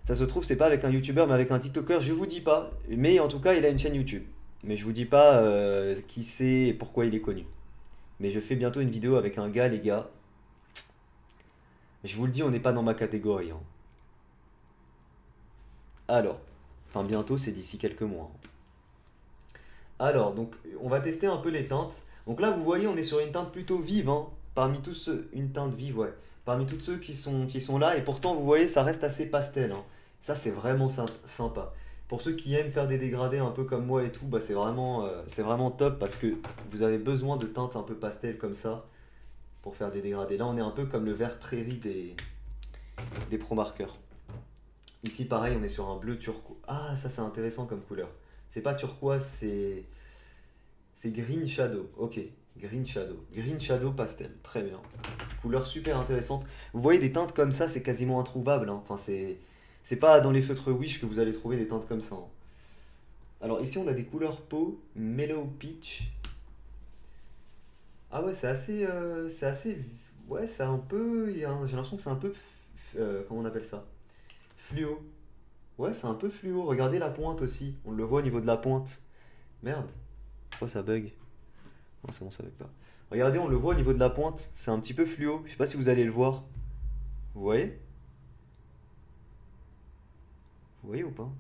Ça se trouve, c'est pas avec un YouTuber, mais avec un TikToker, je vous dis pas. Mais en tout cas, il a une chaîne YouTube. Mais je vous dis pas qui c'est et pourquoi il est connu. Mais je fais bientôt une vidéo avec un gars, les gars. Je vous le dis, on n'est pas dans ma catégorie, hein. Alors, enfin bientôt, c'est d'ici quelques mois, hein. Alors, donc, on va tester un peu les teintes. Donc là, vous voyez, on est sur une teinte plutôt vive, hein. Parmi tous ceux, une teinte vive, ouais. Parmi tous ceux qui sont là, et pourtant, vous voyez, ça reste assez pastel, hein. Ça, c'est vraiment sympa. Pour ceux qui aiment faire des dégradés un peu comme moi et tout, bah, c'est vraiment top parce que vous avez besoin de teintes un peu pastel comme ça pour faire des dégradés. Là, on est un peu comme le vert prairie des Pro Markers. Ici, pareil, on est sur un bleu turquoise. Ah, ça, c'est intéressant comme couleur. C'est pas turquoise, c'est Green Shadow. Ok, Green Shadow. Green Shadow pastel. Très bien. Couleur super intéressante. Vous voyez, des teintes comme ça, c'est quasiment introuvable, hein. Enfin, c'est pas dans les feutres Wish que vous allez trouver des teintes comme ça, hein. Alors, ici, on a des couleurs peau. Mellow Peach. Ah ouais, c'est assez. Ouais, c'est un peu. J'ai l'impression que c'est un peu. Comment on appelle ça? Fluo. Ouais, c'est un peu fluo. Regardez la pointe aussi. On le voit au niveau de la pointe. Merde. Pourquoi ça bug? Non, c'est bon, ça bug pas. Regardez, on le voit au niveau de la pointe. C'est un petit peu fluo. Je sais pas si vous allez le voir. Vous voyez? Vous voyez ou pas?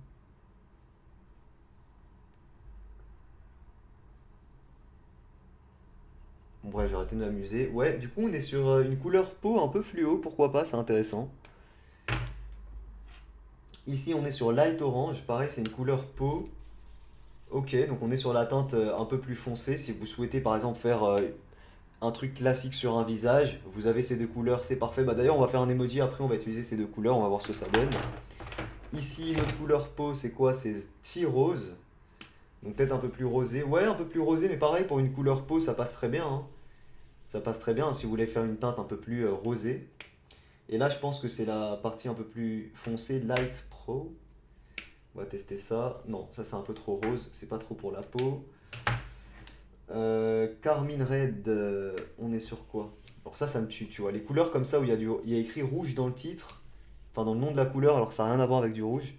Bon, bref, j'ai arrêté de m'amuser. Ouais, du coup, on est sur une couleur peau un peu fluo. Pourquoi pas? C'est intéressant. Ici, on est sur light orange. Pareil, c'est une couleur peau. Ok, donc on est sur la teinte un peu plus foncée. Si vous souhaitez par exemple faire un truc classique sur un visage, vous avez ces deux couleurs, c'est parfait. Bah d'ailleurs, on va faire un emoji après, on va utiliser ces deux couleurs, on va voir ce que ça donne. Ici, notre couleur peau, c'est quoi? C'est tea rose. Donc peut-être un peu plus rosé. Ouais, un peu plus rosé, mais pareil, pour une couleur peau, ça passe très bien, hein. Ça passe très bien si vous voulez faire une teinte un peu plus rosée. Et là, je pense que c'est la partie un peu plus foncée, Light Pro. On va tester ça. Non, ça c'est un peu trop rose, c'est pas trop pour la peau. Carmine Red, on est sur quoi? Alors ça me tue, tu vois. Les couleurs comme ça où il y a écrit rouge dans le titre, enfin dans le nom de la couleur, alors que ça n'a rien à voir avec du rouge.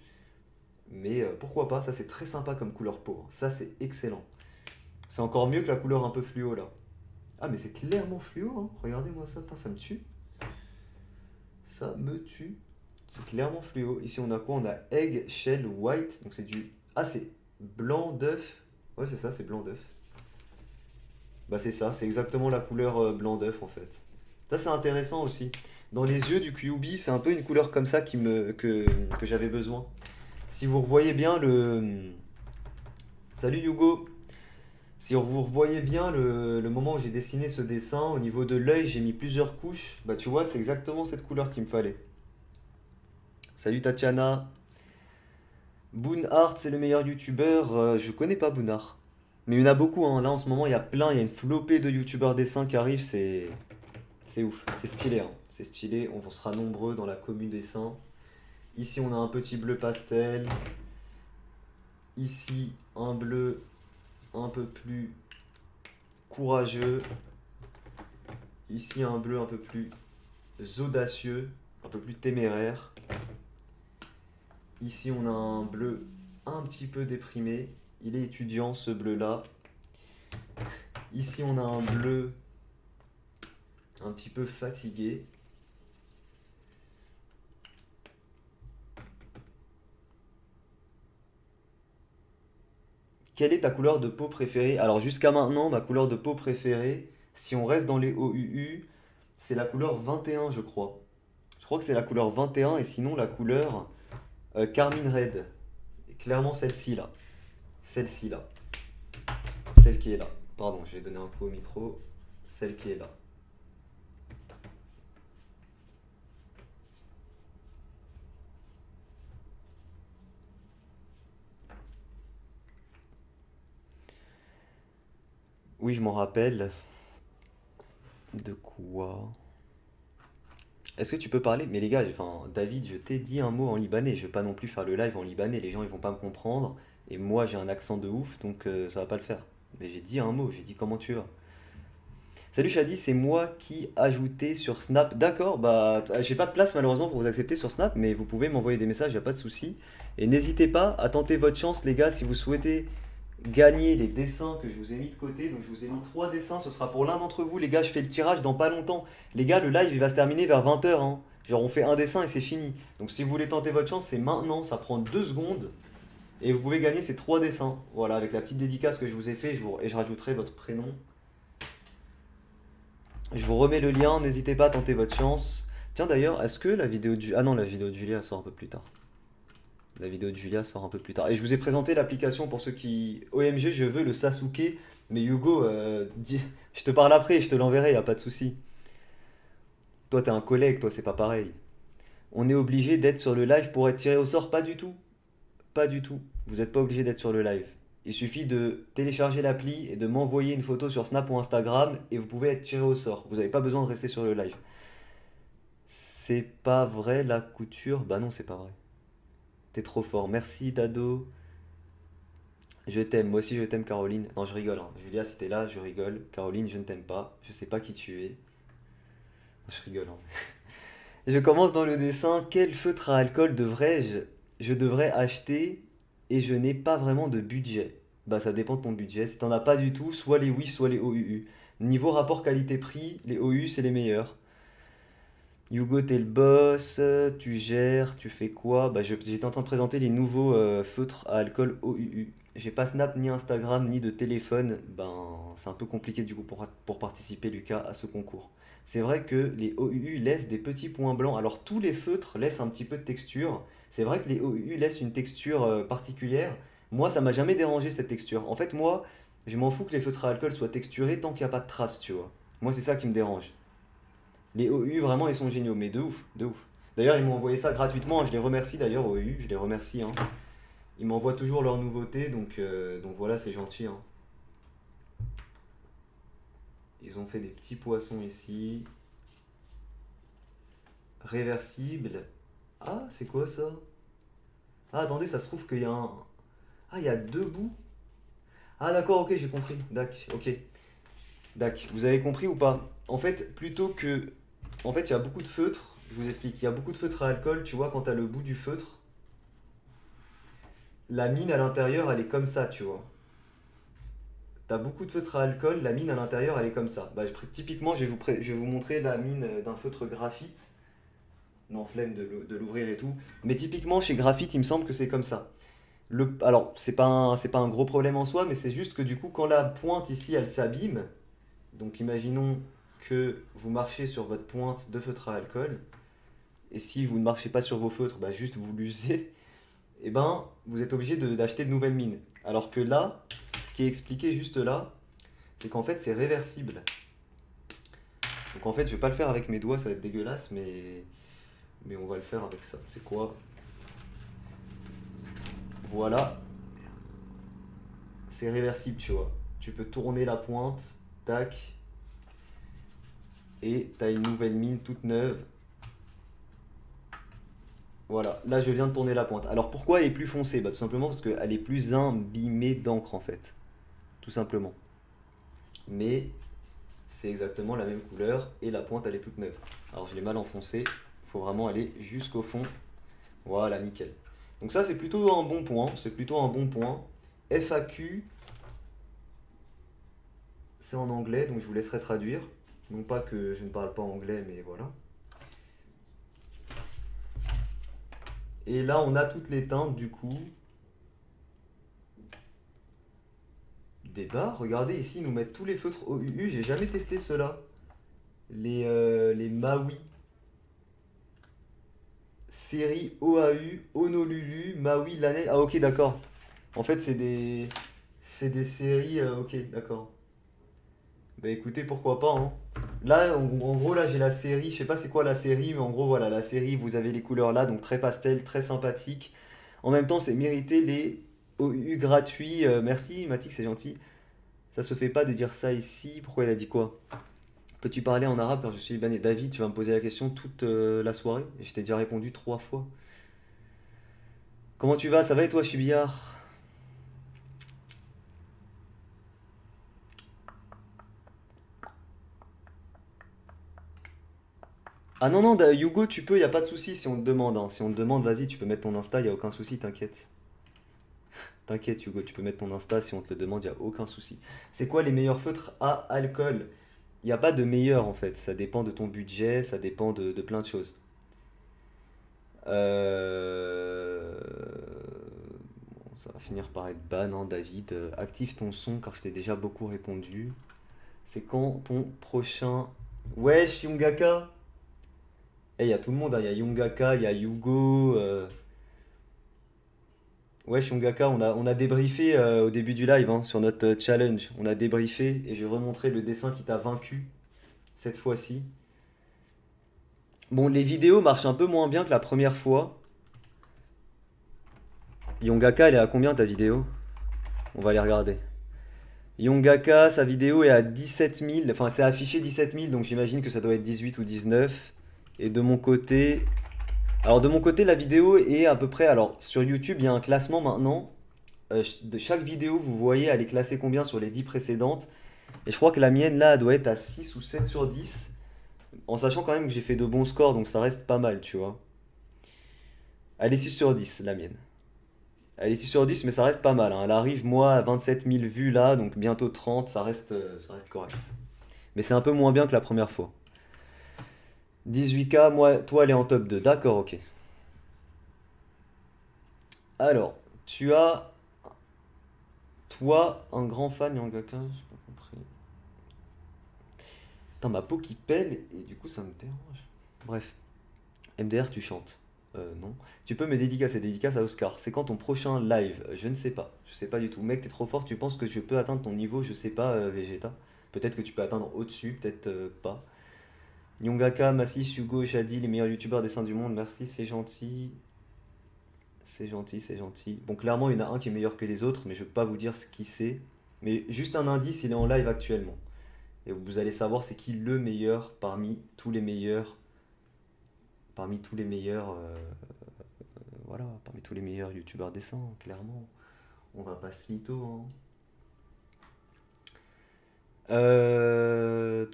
Mais pourquoi pas, ça c'est très sympa comme couleur peau, hein. Ça c'est excellent. C'est encore mieux que la couleur un peu fluo là. Ah mais c'est clairement fluo, hein. Regardez-moi ça, putain, ça me tue. Ça me tue. C'est clairement fluo. Ici on a quoi? On a Egg Shell White. Donc c'est du... Ah c'est blanc d'œuf. Ouais c'est ça, c'est blanc d'œuf. Bah c'est ça, c'est exactement la couleur blanc d'œuf en fait. Ça c'est intéressant aussi. Dans les yeux du QB, c'est un peu une couleur comme ça que j'avais besoin. Si vous revoyez bien le... Salut Hugo! Si vous revoyez bien le moment où j'ai dessiné ce dessin, au niveau de l'œil, j'ai mis plusieurs couches. Bah tu vois, c'est exactement cette couleur qu'il me fallait. Salut Tatiana. Boonhart, c'est le meilleur youtubeur. Je connais pas Boonhart. Mais il y en a beaucoup, hein. Là en ce moment, il y a plein, il y a une flopée de youtubeurs dessins qui arrivent. C'est ouf. C'est stylé, hein. C'est stylé. On sera nombreux dans la commune dessin. Ici, on a un petit bleu pastel. Ici, un bleu un peu plus courageux. Ici, un bleu un peu plus audacieux, un peu plus téméraire. Ici, on a un bleu un petit peu déprimé. Il est étudiant, ce bleu-là. Ici, on a un bleu un petit peu fatigué. Quelle est ta couleur de peau préférée? Alors, jusqu'à maintenant, ma couleur de peau préférée, si on reste dans les OUU, c'est la couleur 21, je crois. Je crois que c'est la couleur 21 et sinon la couleur Carmine Red. Et clairement celle-ci là. Celle-ci là. Celle qui est là. Pardon, je vais donner un coup au micro. Celle qui est là. Oui, je m'en rappelle. De quoi? Est-ce que tu peux parler? Mais les gars, enfin, David, je t'ai dit un mot en libanais. Je vais pas non plus faire le live en libanais. Les gens, ils vont pas me comprendre. Et moi, j'ai un accent de ouf, donc ça va pas le faire. Mais j'ai dit un mot. J'ai dit comment tu vas. Salut Shadi, c'est moi qui ajouté sur Snap. D'accord, bah j'ai pas de place malheureusement pour vous accepter sur Snap, mais vous pouvez m'envoyer des messages, y a pas de souci. Et n'hésitez pas à tenter votre chance les gars si vous souhaitez gagner les dessins que je vous ai mis de côté. Donc je vous ai mis 3 dessins, ce sera pour l'un d'entre vous les gars, je fais le tirage dans pas longtemps. Les gars, le live il va se terminer vers 20 h, hein. Genre on fait un dessin et c'est fini. Donc si vous voulez tenter votre chance, c'est maintenant, ça prend 2 secondes. Et vous pouvez gagner ces 3 dessins. Voilà, avec la petite dédicace que je vous ai fait, et je rajouterai votre prénom. Je vous remets le lien, n'hésitez pas à tenter votre chance. Tiens d'ailleurs, est-ce que la vidéo de... Ah non, la vidéo de Julia sort un peu plus tard. La vidéo de Julia sort un peu plus tard. Et je vous ai présenté l'application pour ceux qui... OMG, je veux le Sasuke. Mais Hugo, je te parle après, je te l'enverrai, y a pas de souci. Toi, t'es un collègue, toi, c'est pas pareil. On est obligé d'être sur le live pour être tiré au sort? Pas du tout. Pas du tout. Vous n'êtes pas obligé d'être sur le live. Il suffit de télécharger l'appli et de m'envoyer une photo sur Snap ou Instagram et vous pouvez être tiré au sort. Vous n'avez pas besoin de rester sur le live. C'est pas vrai la couture? Bah non, c'est pas vrai. T'es trop fort. Merci Dado. Je t'aime. Moi aussi je t'aime Caroline. Non, je rigole, hein. Julia, si t'es là, je rigole. Caroline, je ne t'aime pas. Je sais pas qui tu es. Je rigole, hein. Je commence dans le dessin. Quel feutre à alcool je devrais acheter et je n'ai pas vraiment de budget? Bah ça dépend de ton budget. Si t'en as pas du tout, soit les oui, soit les OUU. Niveau rapport qualité-prix, les OUU c'est les meilleurs. Hugo, t'es le boss, tu gères, tu fais quoi? Bah j'étais en train de présenter les nouveaux feutres à alcool OUU. J'ai pas Snap, ni Instagram, ni de téléphone. Ben c'est un peu compliqué du coup pour participer Lucas à ce concours. C'est vrai que les OUU laissent des petits points blancs. Alors tous les feutres laissent un petit peu de texture. C'est vrai que les OUU laissent une texture particulière. Moi, ça m'a jamais dérangé cette texture. En fait, moi, je m'en fous que les feutres à alcool soient texturés tant qu'il n'y a pas de traces, tu vois. Moi, c'est ça qui me dérange. Les OU, vraiment, ils sont géniaux, mais de ouf, de ouf. D'ailleurs, ils m'ont envoyé ça gratuitement, hein. Je les remercie d'ailleurs, OU, je les remercie, hein. Ils m'envoient toujours leurs nouveautés, donc voilà, c'est gentil, hein. Ils ont fait des petits poissons ici. Réversible. Ah, c'est quoi ça? Ah, attendez, ça se trouve qu'il y a un... Ah, il y a 2 bouts. Ah, d'accord, ok, j'ai compris. Dac, ok. Dac, vous avez compris ou pas? En fait, plutôt que... En fait, il y a beaucoup de feutres, je vous explique. Il y a beaucoup de feutres à alcool, tu vois, quand tu as le bout du feutre, la mine à l'intérieur, elle est comme ça, tu vois. T'as beaucoup de feutres à alcool, la mine à l'intérieur, elle est comme ça. Bah, typiquement, je vais vous montrer la mine d'un feutre graphite. Non, flemme de l'ouvrir et tout. Mais typiquement, chez graphite, il me semble que c'est comme ça. Alors, c'est pas un gros problème en soi, mais c'est juste que du coup, quand la pointe ici, elle s'abîme, donc imaginons que vous marchez sur votre pointe de feutre à alcool, et si vous ne marchez pas sur vos feutres, bah juste vous l'usez, et ben vous êtes obligé d'acheter de nouvelles mines. Alors que là, ce qui est expliqué juste là, c'est qu'en fait c'est réversible. Donc en fait je vais pas le faire avec mes doigts, ça va être dégueulasse, mais on va le faire avec ça. C'est quoi? Voilà, c'est réversible, tu vois. Tu peux tourner la pointe, tac, et t'as une nouvelle mine toute neuve. Voilà, là je viens de tourner la pointe. Alors pourquoi elle est plus foncée? Bah tout simplement parce qu'elle est plus imbibée d'encre en fait. Tout simplement. Mais c'est exactement la même couleur et la pointe elle est toute neuve. Alors je l'ai mal enfoncé, il faut vraiment aller jusqu'au fond. Voilà, nickel. Donc ça c'est plutôt un bon point, c'est plutôt un bon point. FAQ, c'est en anglais, donc je vous laisserai traduire. Non pas que je ne parle pas anglais, mais voilà. Et là on a toutes les teintes du coup. Des barres, regardez ici, ils nous mettent tous les feutres OUU, j'ai jamais testé ceux-là. Les Maui. Série OAU, Honolulu, Maui, l'année. Ah ok d'accord. En fait c'est des séries. Ok d'accord. Bah écoutez pourquoi pas hein. Là en gros là j'ai la série, je sais pas c'est quoi la série, mais en gros voilà la série vous avez les couleurs là donc très pastel, très sympathique. En même temps c'est mérité les OU gratuits. Merci Matic c'est gentil. Ça se fait pas de dire ça ici. Pourquoi il a dit quoi? Peux-tu parler en arabe car je suis libanais? David, tu vas me poser la question toute la soirée et je t'ai déjà répondu 3 fois. Comment tu vas? Ça va et toi, Chibillard? Ah non, non, Hugo, tu peux, y a pas de souci si on te demande, hein. Si on te demande, vas-y, tu peux mettre ton Insta, y a aucun souci, t'inquiète. T'inquiète, Hugo, tu peux mettre ton Insta si on te le demande, y a aucun souci. C'est quoi les meilleurs feutres à alcool? Il n'y a pas de meilleur en fait, ça dépend de ton budget, ça dépend de plein de choses. Bon, ça va finir par être ban, hein, David. Active ton son car je t'ai déjà beaucoup répondu. C'est quand ton prochain. Wesh, Yungaka! Eh, y a tout le monde, hein. Y a Yungaka, y a Yugo. Wesh, Yungaka, on a débriefé au début du live hein, sur notre challenge. On a débriefé et je vais remontrer le dessin qui t'a vaincu cette fois-ci. Bon, les vidéos marchent un peu moins bien que la première fois. Yongaka, elle est à combien ta vidéo? On va aller regarder. Yongaka, sa vidéo est à 17 000. Enfin, c'est affiché 17 000, donc j'imagine que ça doit être 18 ou 19. Et de mon côté. Alors, de mon côté, la vidéo est à peu près. Alors, sur YouTube, il y a un classement maintenant. De chaque vidéo, vous voyez, elle est classée combien sur les 10 précédentes. Et je crois que la mienne, là, elle doit être à 6 ou 7 sur 10. En sachant quand même que j'ai fait de bons scores, donc ça reste pas mal, tu vois. Elle est 6 sur 10, la mienne. Elle est 6 sur 10, mais ça reste pas mal, hein. Elle arrive, moi, à 27 000 vues là, donc bientôt 30, ça reste correct. Mais c'est un peu moins bien que la première fois. 18K, moi, toi, elle est en top 2. D'accord, ok. Alors, tu as, toi, un grand fan Yangaka, j'ai pas compris. Putain, ma peau qui pèle, et du coup, ça me dérange. Bref, MDR, tu chantes. Non. Tu peux me dédicacer, dédicace à Oscar. C'est quand ton prochain live? Je ne sais pas. Je sais pas du tout. Mec, t'es trop fort. Tu penses que je peux atteindre ton niveau? Je sais pas, Vegeta. Peut-être que tu peux atteindre au-dessus, peut-être pas. Nyongaka, Massis, Hugo, Shadi, les meilleurs youtubeurs des seins du monde. Merci, c'est gentil. C'est gentil, c'est gentil. Bon, clairement, il y en a un qui est meilleur que les autres, mais je peux pas vous dire ce qui c'est. Mais juste un indice, il est en live actuellement. Et vous allez savoir c'est qui le meilleur parmi tous les meilleurs. Parmi tous les meilleurs. Voilà, parmi tous les meilleurs youtubeurs décents, clairement. On va pas se mytho, hein.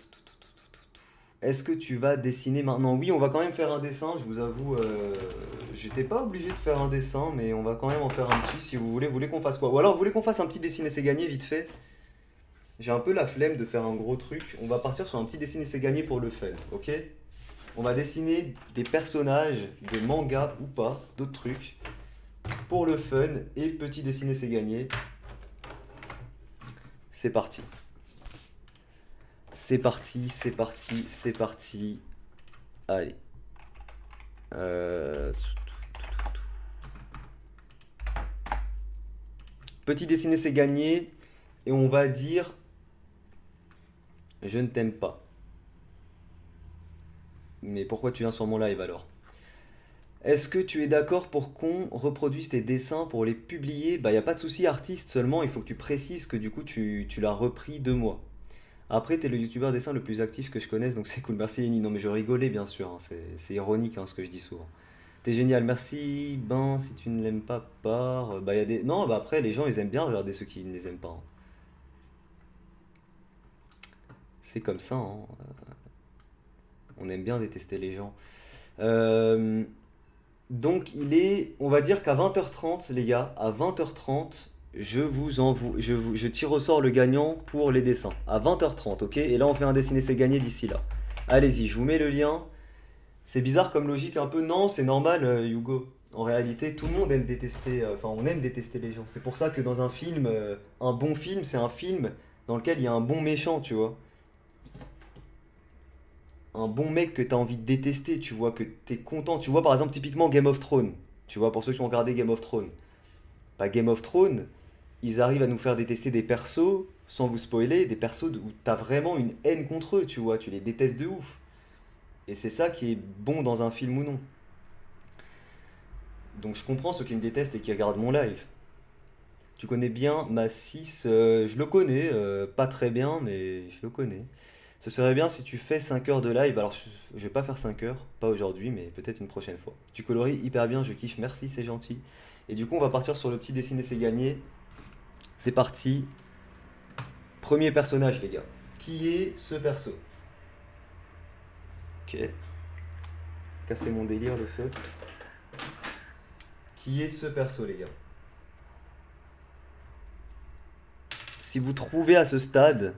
Est-ce que tu vas dessiner maintenant? Oui, on va quand même faire un dessin, je vous avoue. J'étais pas obligé de faire un dessin, mais on va quand même en faire un petit si vous voulez. Vous voulez qu'on fasse quoi? Ou alors vous voulez qu'on fasse un petit dessiner c'est gagné vite fait? J'ai un peu la flemme de faire un gros truc. On va partir sur un petit dessiner c'est gagné pour le fun, ok? On va dessiner des personnages, des mangas ou pas, d'autres trucs, pour le fun et petit dessiner c'est gagné. C'est parti. C'est parti, c'est parti, c'est parti. Allez. Euh, Petit dessiner c'est gagné. Et on va dire je ne t'aime pas. Mais pourquoi tu viens sur mon live alors? Est-ce que tu es d'accord pour qu'on reproduise tes dessins pour les publier? Bah, y a pas de souci, artiste, seulement il faut que tu précises que du coup tu l'as repris de moi. Après, t'es le youtubeur dessin le plus actif que je connaisse, donc c'est cool. Merci Lenny. Non, mais je rigolais bien sûr, hein, c'est ironique hein, ce que je dis souvent. T'es génial, merci. Ben, si tu ne l'aimes pas, pars. Bah, y a des. Non, bah après, les gens ils aiment bien regarder ceux qui ne les aiment pas, hein. C'est comme ça, hein. On aime bien détester les gens. Euh, Donc il est, on va dire qu'à 20h30, les gars, à 20h30, je vous envoie, je tire au sort le gagnant pour les dessins. À 20h30, ok? Et là, on fait un dessiné, c'est gagné d'ici là. Allez-y, je vous mets le lien. C'est bizarre comme logique un peu. Non, c'est normal, Hugo. En réalité, tout le monde aime détester, enfin, on aime détester les gens. C'est pour ça que dans un film, un bon film, c'est un film dans lequel il y a un bon méchant, tu vois. Un bon mec que t'as envie de détester, tu vois, que t'es content. Tu vois, par exemple, typiquement Game of Thrones. Tu vois, pour ceux qui ont regardé Game of Thrones. Bah, Game of Thrones, ils arrivent à nous faire détester des persos, sans vous spoiler, des persos où t'as vraiment une haine contre eux, tu vois, tu les détestes de ouf. Et c'est ça qui est bon dans un film ou non. Donc je comprends ceux qui me détestent et qui regardent mon live. Tu connais bien ma 6, je le connais, pas très bien, mais je le connais. Ce serait bien si tu fais 5 heures de live. Alors, je vais pas faire 5 heures, pas aujourd'hui, mais peut-être une prochaine fois. Tu coloris hyper bien, je kiffe, merci, c'est gentil. Et du coup, on va partir sur le petit dessiné, c'est gagné. C'est parti. Premier personnage, les gars. Qui est ce perso? Ok. Casser mon délire, le feu. Qui est ce perso, les gars? Si vous trouvez à ce stade,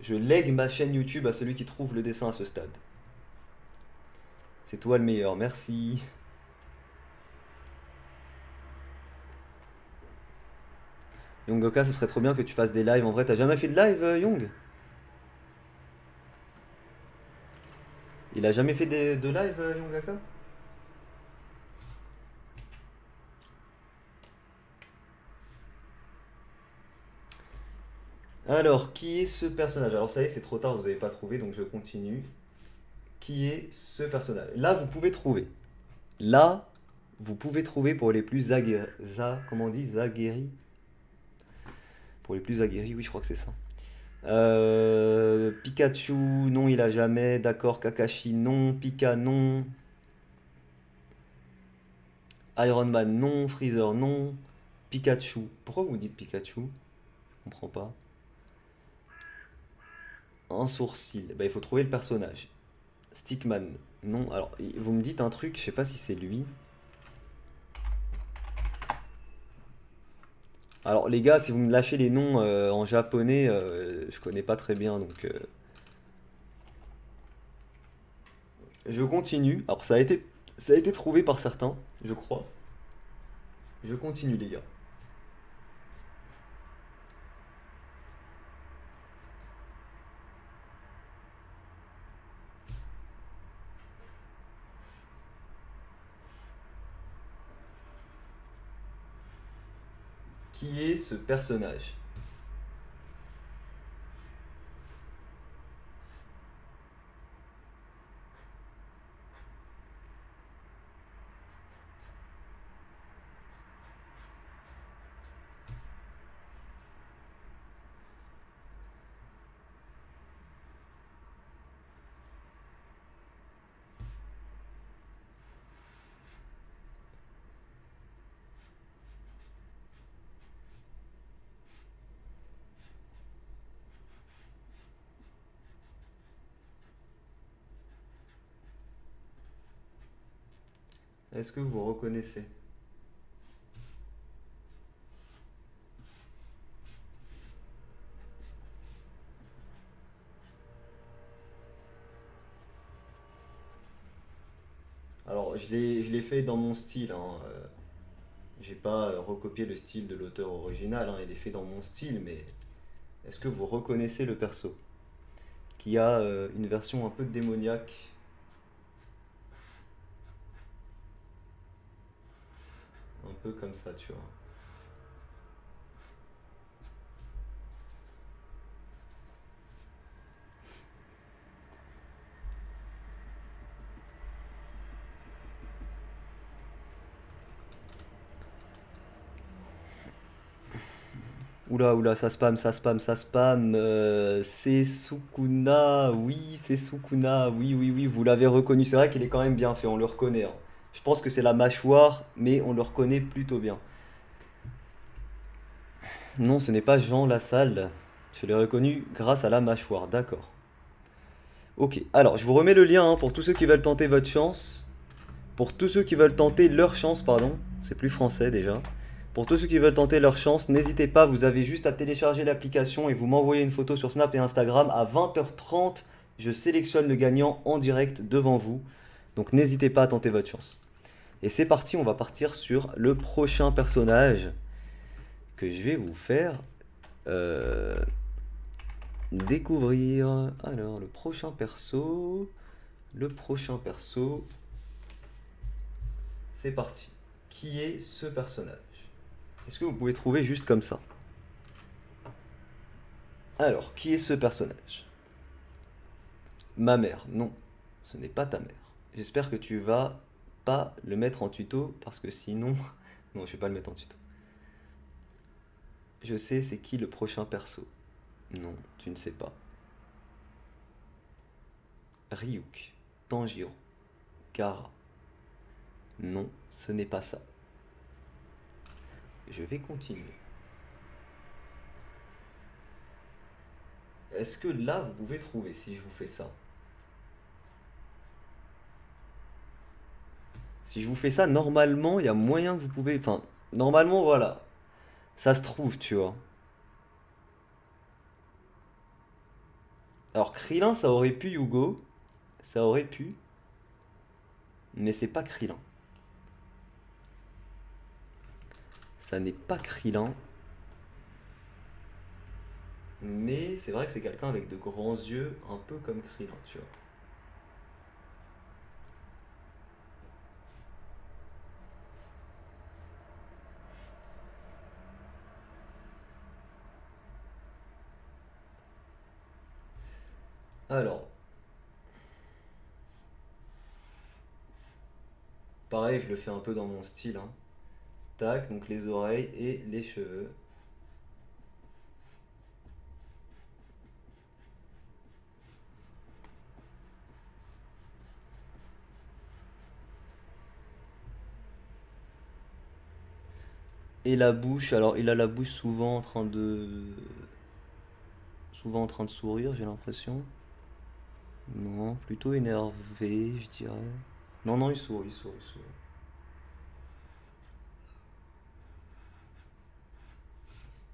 je lègue ma chaîne YouTube à celui qui trouve le dessin à ce stade. C'est toi le meilleur, merci. Youngoka, ce serait trop bien que tu fasses des lives. En vrai, t'as jamais fait de live, Young? Il a jamais fait de live, Youngaka? Alors, qui est ce personnage? Alors, ça y est, c'est trop tard, vous n'avez pas trouvé, donc je continue. Qui est ce personnage? Là, vous pouvez trouver. Là, vous pouvez trouver pour les plus aguerris. Comment on dit? Aguerris? Pour les plus aguerris, oui, je crois que c'est ça. Pikachu, non, il a jamais. D'accord, Kakashi, non. Pika, non. Iron Man, non. Freezer, non. Pikachu. Pourquoi vous dites Pikachu? Je comprends pas. Un sourcil. Bah, il faut trouver le personnage. Stickman, non. Alors, vous me dites un truc, je sais pas si c'est lui. Alors, les gars, si vous me lâchez les noms en japonais, je connais pas très bien, donc je continue. Alors, ça a été trouvé par certains, je crois. Je continue, les gars. Qui est ce personnage? Est-ce que vous reconnaissez? Alors, je l'ai fait dans mon style, hein. J'ai pas recopié le style de l'auteur original, hein, il est fait dans mon style, mais est-ce que vous reconnaissez le perso? Qui a une version un peu démoniaque, un peu comme ça, tu vois. Oula, oula, ça spam, ça spam, ça spam. C'est Sukuna, oui, c'est Sukuna, oui, oui, oui, vous l'avez reconnu. C'est vrai qu'il est quand même bien fait, on le reconnaît, hein. Je pense que c'est la mâchoire, mais on le reconnaît plutôt bien. Non, ce n'est pas Jean Lassalle. Je l'ai reconnu grâce à la mâchoire, d'accord. Ok, alors je vous remets le lien hein, pour tous ceux qui veulent tenter votre chance. Pour tous ceux qui veulent tenter leur chance, pardon. C'est plus français déjà. Pour tous ceux qui veulent tenter leur chance, n'hésitez pas, vous avez juste à télécharger l'application et vous m'envoyez une photo sur Snap et Instagram. À 20h30, je sélectionne le gagnant en direct devant vous. Donc n'hésitez pas à tenter votre chance. Et c'est parti, on va partir sur le prochain personnage que je vais vous faire euh, découvrir. Alors, le prochain perso. Le prochain perso. C'est parti. Qui est ce personnage? Est-ce que vous pouvez trouver juste comme ça? Alors, qui est ce personnage? Ma mère. Non, ce n'est pas ta mère. J'espère que tu vas pas le mettre en tuto parce que sinon... Non, je vais pas le mettre en tuto. Je sais c'est qui le prochain perso. Non, tu ne sais pas. Ryuk, Tanjiro, Kara. Non, ce n'est pas ça. Je vais continuer. Est-ce que là, vous pouvez trouver si je vous fais ça? Si je vous fais ça, normalement, il y a moyen que vous pouvez... Enfin, normalement, voilà. Ça se trouve, tu vois. Alors, Krillin, ça aurait pu, Hugo. Ça aurait pu. Mais c'est pas Krillin. Ça n'est pas Krillin. Mais c'est vrai que c'est quelqu'un avec de grands yeux, un peu comme Krillin, tu vois. Alors, pareil, je le fais un peu dans mon style, hein. Tac, donc les oreilles et les cheveux. Et la bouche, alors il a la bouche souvent en train de... Souvent en train de sourire, j'ai l'impression. Non, plutôt énervé, je dirais. Non, non, il sourit, il sourit, il sourit.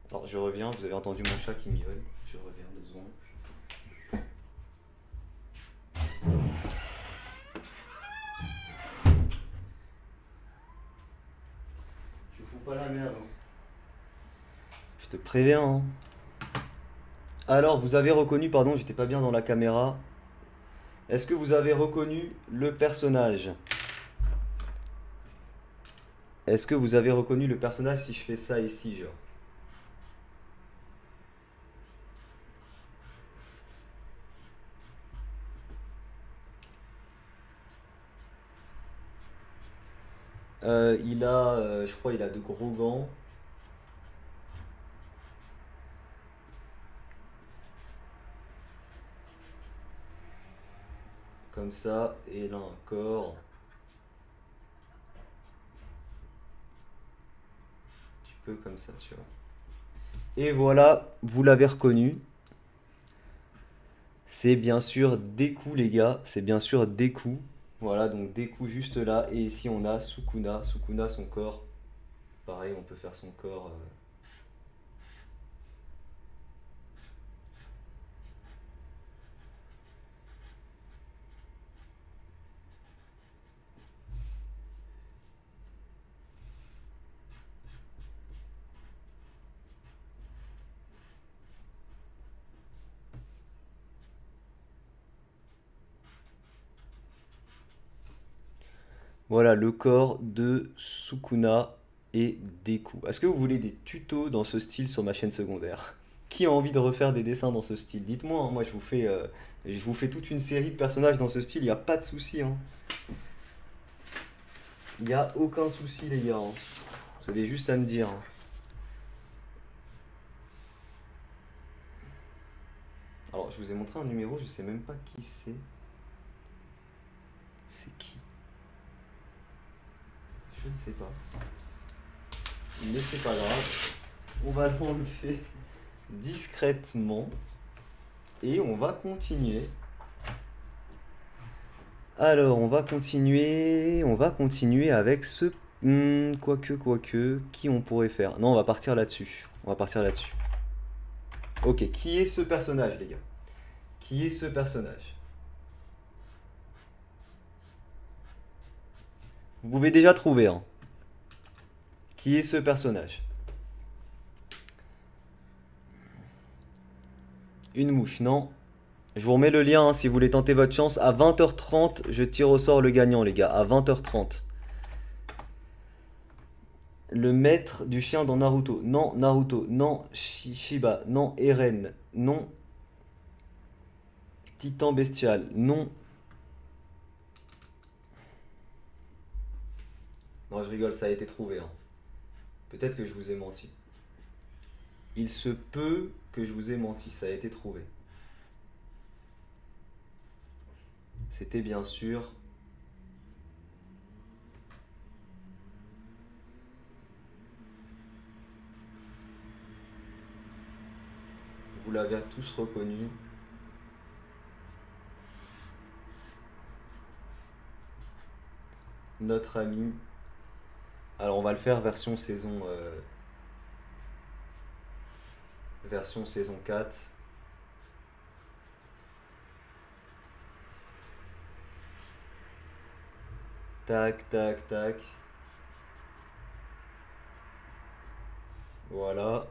Alors, je reviens, vous avez entendu mon chat qui miaule. Je reviens 2 secondes. Tu fous pas la merde, hein. Je te préviens, hein. Alors, vous avez reconnu, pardon, j'étais pas bien dans la caméra. Est-ce que vous avez reconnu le personnage? Est-ce que vous avez reconnu le personnage si je fais ça ici, genre? Je crois, il a de gros gants, comme ça, et là un corps, un petit peu comme ça, tu vois. Et voilà, vous l'avez reconnu. C'est bien sûr Deku, les gars. C'est bien sûr Deku. Voilà, donc Deku juste là. Et ici, on a Sukuna. Sukuna, son corps. Pareil, on peut faire son corps. Voilà, le corps de Sukuna et Deku. Est-ce que vous voulez des tutos dans ce style sur ma chaîne secondaire? Qui a envie de refaire des dessins dans ce style? Dites-moi, hein, moi je vous fais toute une série de personnages dans ce style, il n'y a pas de souci, hein. Il n'y a aucun souci, les gars, hein. Vous avez juste à me dire, hein. Alors, je vous ai montré un numéro, je sais même pas qui c'est. C'est qui? Je ne sais pas. Mais c'est pas grave. On va l'enlever discrètement. Et on va continuer. Alors, on va continuer avec ce... quoique, qui on pourrait faire? Non, on va partir là-dessus. On va partir là-dessus. Ok, qui est ce personnage, les gars? Qui est ce personnage? Vous pouvez déjà trouver, hein. Qui est ce personnage? Une mouche, non. Je vous remets le lien hein, si vous voulez tenter votre chance. À 20h30, je tire au sort le gagnant, les gars. À 20h30. Le maître du chien dans Naruto. Non, Naruto. Non, Shiba. Non, Eren. Non. Titan bestial. Non. Non, je rigole, ça a été trouvé. Hein. Peut-être que je vous ai menti. Il se peut que je vous ai menti, ça a été trouvé. C'était bien sûr... Vous l'avez tous reconnu. Notre ami. Alors on va le faire version saison... version saison 4. Tac, tac, tac. Voilà.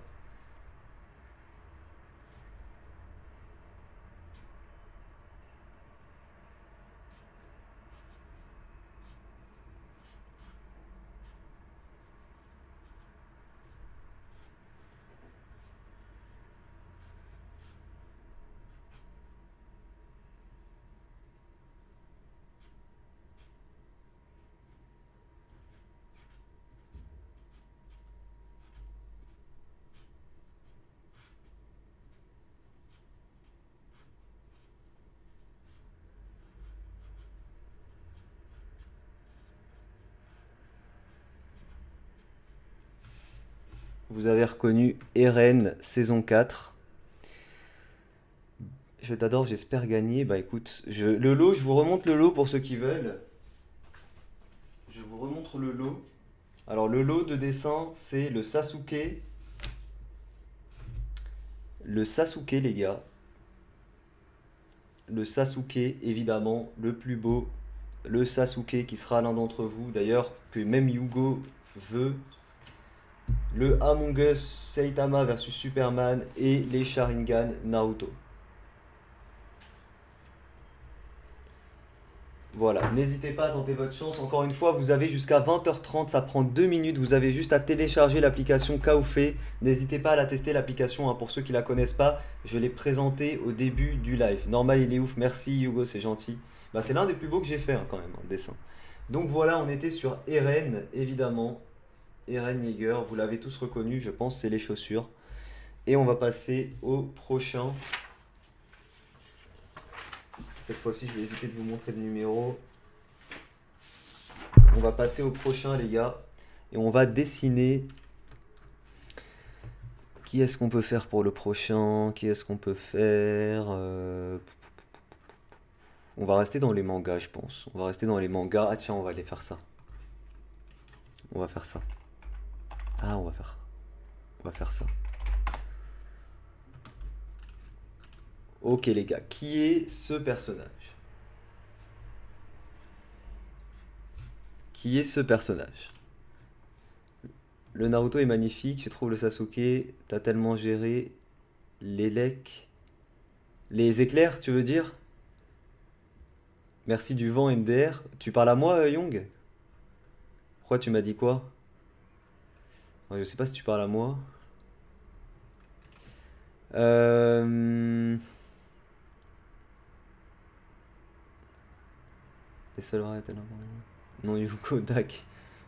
Vous avez reconnu Eren, saison 4. Je t'adore, j'espère gagner. Bah écoute, le lot, je vous remonte le lot pour ceux qui veulent. Je vous remontre le lot. Alors le lot de dessin, c'est le Sasuke. Le Sasuke, les gars. Le Sasuke, évidemment, le plus beau. Le Sasuke qui sera l'un d'entre vous. D'ailleurs, que même Yugo veut. Le Among Us Saitama versus Superman et les Sharingan Naruto. Voilà, n'hésitez pas à tenter votre chance. Encore une fois, vous avez jusqu'à 20h30, ça prend 2 minutes. Vous avez juste à télécharger l'application Kaofe. N'hésitez pas à la tester, l'application, hein, pour ceux qui la connaissent pas. Je l'ai présentée au début du live. Normal, il est ouf. Merci Hugo, c'est gentil. Bah, c'est l'un des plus beaux que j'ai fait hein, quand même, un dessin. Donc voilà, on était sur Eren, évidemment. Eren Yeager, vous l'avez tous reconnu, je pense, c'est les chaussures. Et on va passer au prochain. Cette fois-ci, je vais éviter de vous montrer le numéro. On va passer au prochain, les gars. Et on va dessiner. Qui est-ce qu'on peut faire pour le prochain? Qui est-ce qu'on peut faire On va rester dans les mangas, je pense. On va rester dans les mangas. Ah tiens, on va aller faire ça. On va faire ça. Ah, on va faire ça. Ok les gars, qui est ce personnage? Qui est ce personnage? Le Naruto est magnifique, tu trouves le Sasuke, t'as tellement géré l'élec. Les éclairs, tu veux dire? Merci du vent MDR. Tu parles à moi, Young? Pourquoi tu m'as dit quoi? Je sais pas si tu parles à moi. Les seuls vrais étaient là. Non, Yuko, Dak.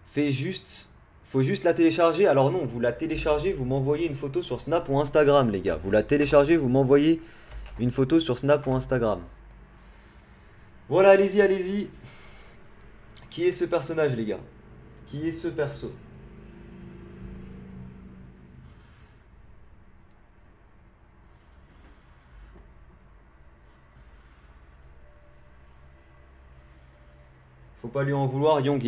Fais juste. Faut juste la télécharger. Alors non, vous la téléchargez, vous m'envoyez une photo sur Snap ou Instagram, les gars. Vous la téléchargez, vous m'envoyez Une photo sur Snap ou Instagram. Voilà, allez-y, allez-y. Qui est ce personnage, les gars? Qui est ce perso? Faut pas lui en vouloir, Young,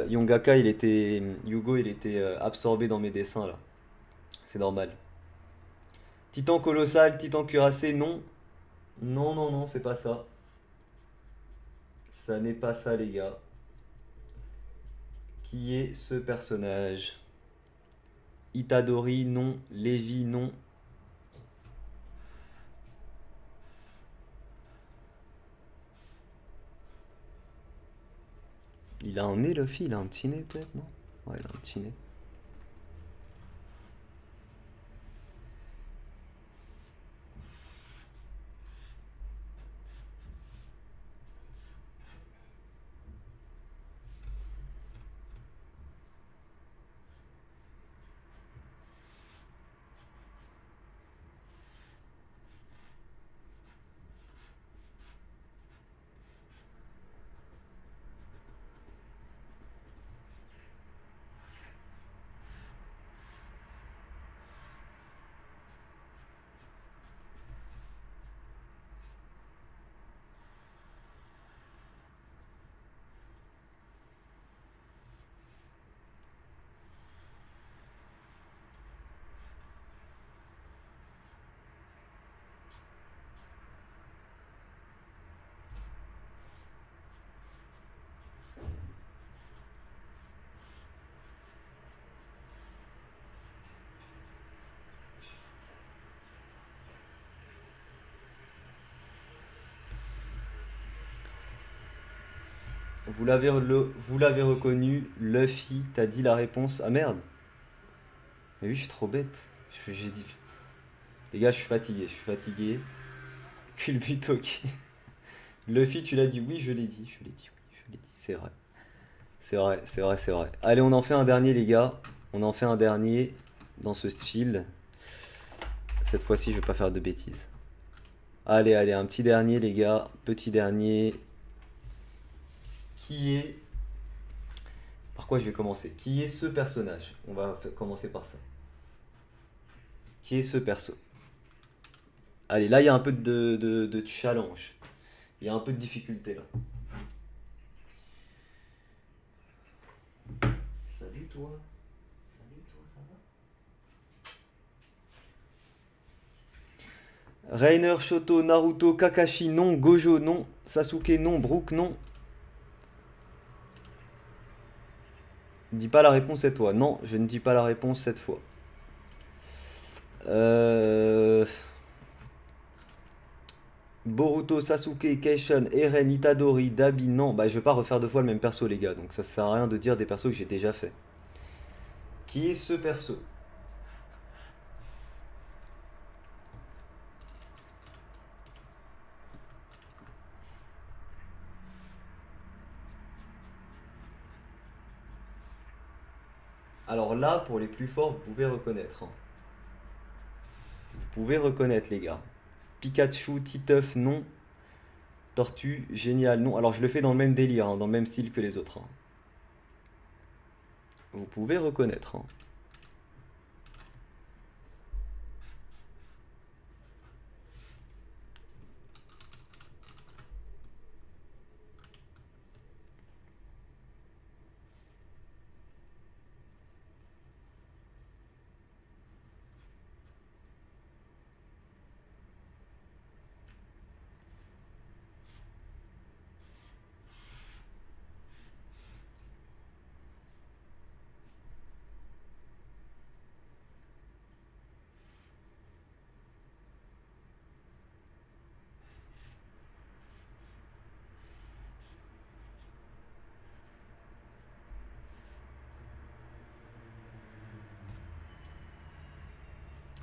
Yongaka, Yugo, il était absorbé dans mes dessins là. C'est normal. Titan colossal, Titan cuirassé, non. Non, non, non, c'est pas ça. Ça n'est pas ça, les gars. Qui est ce personnage? Itadori, non. Levi, non. Il a un nez, Luffy, il a un petit nez peut-être, non? Ouais, il a un petit nez. Vous l'avez reconnu, Luffy, t'as dit la réponse. Ah merde. Mais oui, je suis trop bête. J'ai dit. Les gars, je suis fatigué. Culbuto. Luffy, tu l'as dit oui, je l'ai dit, je l'ai dit, oui, je l'ai dit, c'est vrai. C'est vrai, c'est vrai, c'est vrai. Allez, on en fait un dernier, les gars. On en fait un dernier dans ce style. Cette fois-ci, je vais pas faire de bêtises. Allez, allez, un petit dernier, les gars. Petit dernier. Qui est... Par quoi je vais commencer? Qui est ce personnage? On va commencer par ça. Qui est ce perso? Allez, là, il y a un peu de challenge. Il y a un peu de difficulté, là. Salut, toi. Salut, toi, ça va? Reiner, Shoto, Naruto, Kakashi, non. Gojo, non. Sasuke, non. Brook, non. Dis pas la réponse cette fois. Non, je ne dis pas la réponse cette fois. Euh... Boruto, Sasuke, Keishon, Eren, Itadori, Dabi, non. Bah, je vais pas refaire deux fois le même perso, les gars. Donc ça sert à rien de dire des persos que j'ai déjà fait. Qui est ce perso? Alors là, pour les plus forts, vous pouvez reconnaître, hein. Vous pouvez reconnaître, les gars. Pikachu, Titeuf, non. Tortue, génial, non. Alors je le fais dans le même délire, hein, dans le même style que les autres, hein. Vous pouvez reconnaître, hein.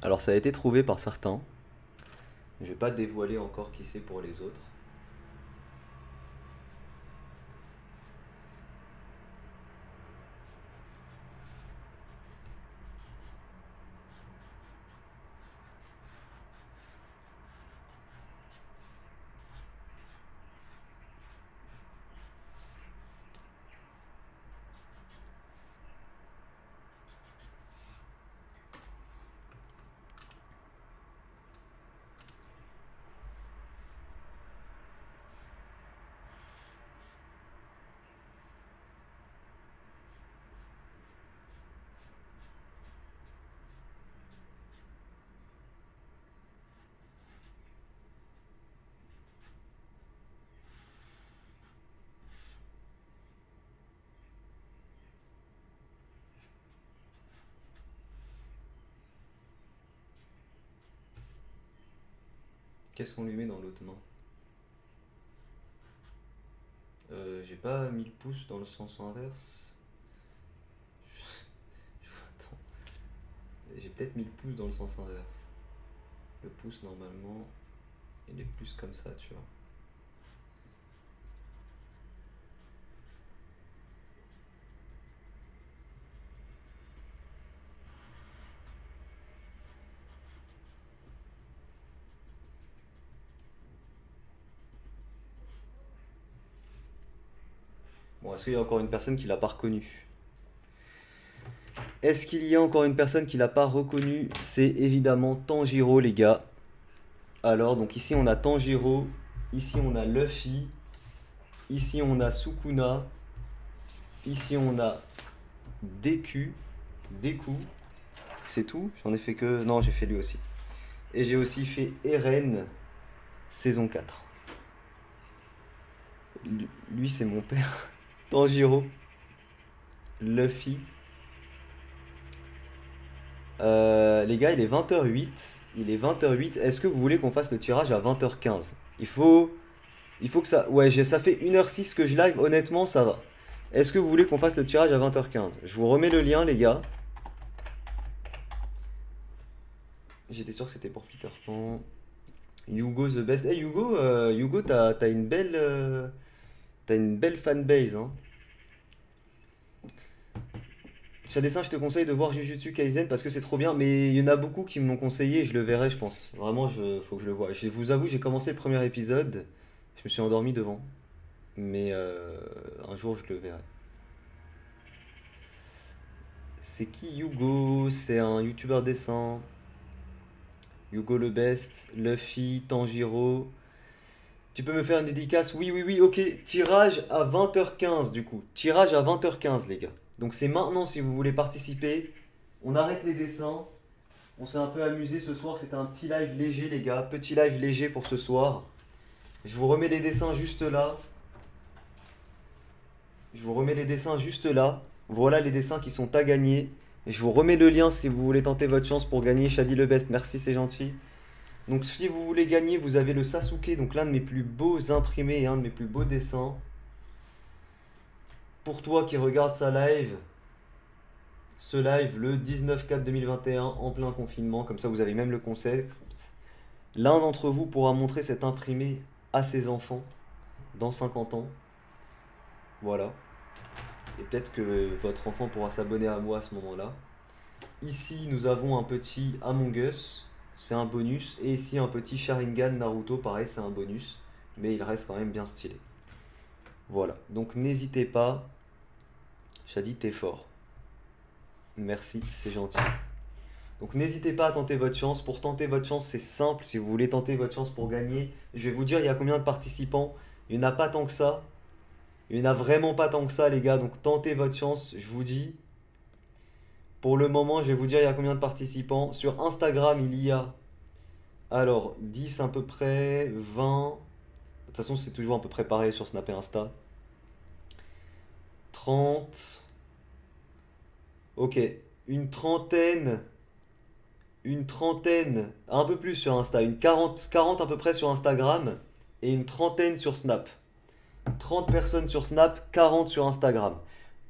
Alors ça a été trouvé par certains. Je vais pas dévoiler encore qui c'est pour les autres. Qu'est-ce qu'on lui met dans l'autre main? J'ai pas mis le pouce dans le sens inverse. Attends. J'ai peut-être mis le pouce dans le sens inverse. Le pouce, normalement, il est plus comme ça, tu vois. Bon, est-ce qu'il y a encore une personne qui l'a pas reconnu? Est-ce qu'il y a encore une personne qui l'a pas reconnu? C'est évidemment Tanjiro, les gars. Alors, donc ici on a Tanjiro, ici on a Luffy, ici on a Sukuna, ici on a Deku, Deku, c'est tout? J'en ai fait que... Non, j'ai fait lui aussi. Et j'ai aussi fait Eren, saison 4. Lui, c'est mon père. Tanjiro, Luffy. Les gars, il est 20h08. Il est 20h08. Est-ce que vous voulez qu'on fasse le tirage à 20h15? Il faut que ça... Ouais, ça fait 1h06 que je live. Honnêtement, ça va. Est-ce que vous voulez qu'on fasse le tirage à 20h15? Je vous remets le lien, les gars. J'étais sûr que c'était pour Peter Pan. Hugo the best. Hey Hugo, Hugo, t'as une belle fanbase, hein. Chat Dessin, je te conseille de voir Jujutsu Kaisen parce que c'est trop bien, mais il y en a beaucoup qui me l'ont conseillé et je le verrai, je pense. Vraiment, faut que je le voie. Je vous avoue, j'ai commencé le premier épisode, je me suis endormi devant, mais un jour je le verrai. C'est qui Hugo? C'est un youtubeur dessin. Hugo le best, Luffy, Tanjiro. Tu peux me faire une dédicace? Oui, oui, oui, ok. Tirage à 20h15 du coup. Tirage à 20h15 les gars. Donc c'est maintenant si vous voulez participer. On arrête les dessins. On s'est un peu amusé ce soir. C'était un petit live léger les gars. Petit live léger pour ce soir. Je vous remets les dessins juste là. Je vous remets les dessins juste là. Voilà les dessins qui sont à gagner. Et je vous remets le lien si vous voulez tenter votre chance pour gagner Shadi le best. Merci, c'est gentil. Donc si vous voulez gagner, vous avez le Sasuke, donc l'un de mes plus beaux imprimés et un de mes plus beaux dessins. Pour toi qui regarde sa live, ce live le 19/4/2021 en plein confinement, comme ça vous avez même le concept. L'un d'entre vous pourra montrer cet imprimé à ses enfants dans 50 ans. Voilà. Et peut-être que votre enfant pourra s'abonner à moi à ce moment-là. Ici, nous avons un petit Among Us, c'est un bonus. Et ici, un petit Sharingan Naruto, pareil, c'est un bonus. Mais il reste quand même bien stylé. Voilà, donc n'hésitez pas. Shadi, t'es fort. Merci, c'est gentil. Donc n'hésitez pas à tenter votre chance. Pour tenter votre chance, c'est simple. Si vous voulez tenter votre chance pour gagner, je vais vous dire il y a combien de participants. Il n'y en a pas tant que ça. Il n'y en a vraiment pas tant que ça, les gars. Donc tentez votre chance, je vous dis. Pour le moment, je vais vous dire il y a combien de participants. Sur Instagram, il y a alors 10 à peu près, 20. De toute façon, c'est toujours à peu près pareil sur Snap et Insta. 30. Ok, une trentaine. Une trentaine, un peu plus sur Insta. Une 40 à peu près sur Instagram. Et une trentaine sur Snap. 30 personnes sur Snap, 40 sur Instagram.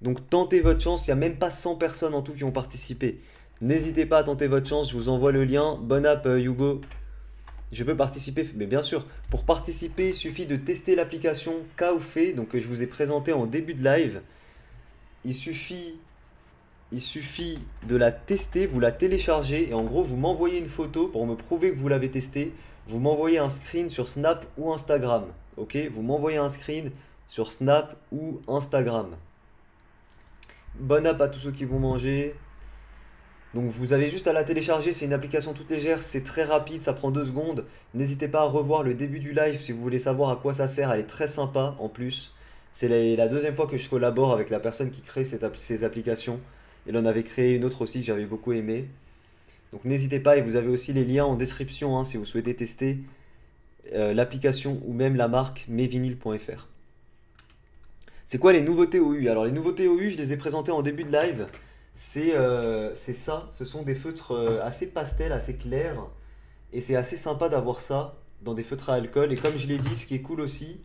Donc tentez votre chance, il n'y a même pas 100 personnes en tout qui ont participé. N'hésitez pas à tenter votre chance, je vous envoie le lien. Bonne app Hugo. Je peux participer, mais bien sûr, pour participer, il suffit de tester l'application Kaoufé, donc que je vous ai présenté en début de live. Il suffit de la tester, vous la téléchargez et en gros vous m'envoyez une photo pour me prouver que vous l'avez testé. Vous m'envoyez un screen sur Snap ou Instagram. Ok, vous m'envoyez un screen sur Snap ou Instagram. Bonne app à tous ceux qui vont manger. Donc vous avez juste à la télécharger, c'est une application toute légère, c'est très rapide, ça prend 2 secondes. N'hésitez pas à revoir le début du live si vous voulez savoir à quoi ça sert, elle est très sympa en plus. C'est la deuxième fois que je collabore avec la personne qui crée ces applications. Elle en avait créé une autre aussi que j'avais beaucoup aimé. Donc n'hésitez pas et vous avez aussi les liens en description hein, si vous souhaitez tester l'application ou même la marque mesvinyl.fr. C'est quoi les nouveautés OU? Alors les nouveautés OU, je les ai présentées en début de live. C'est ça, ce sont des feutres assez pastels, assez clairs. Et c'est assez sympa d'avoir ça. dans des feutres à alcool. Et comme je l'ai dit, ce qui est cool aussi,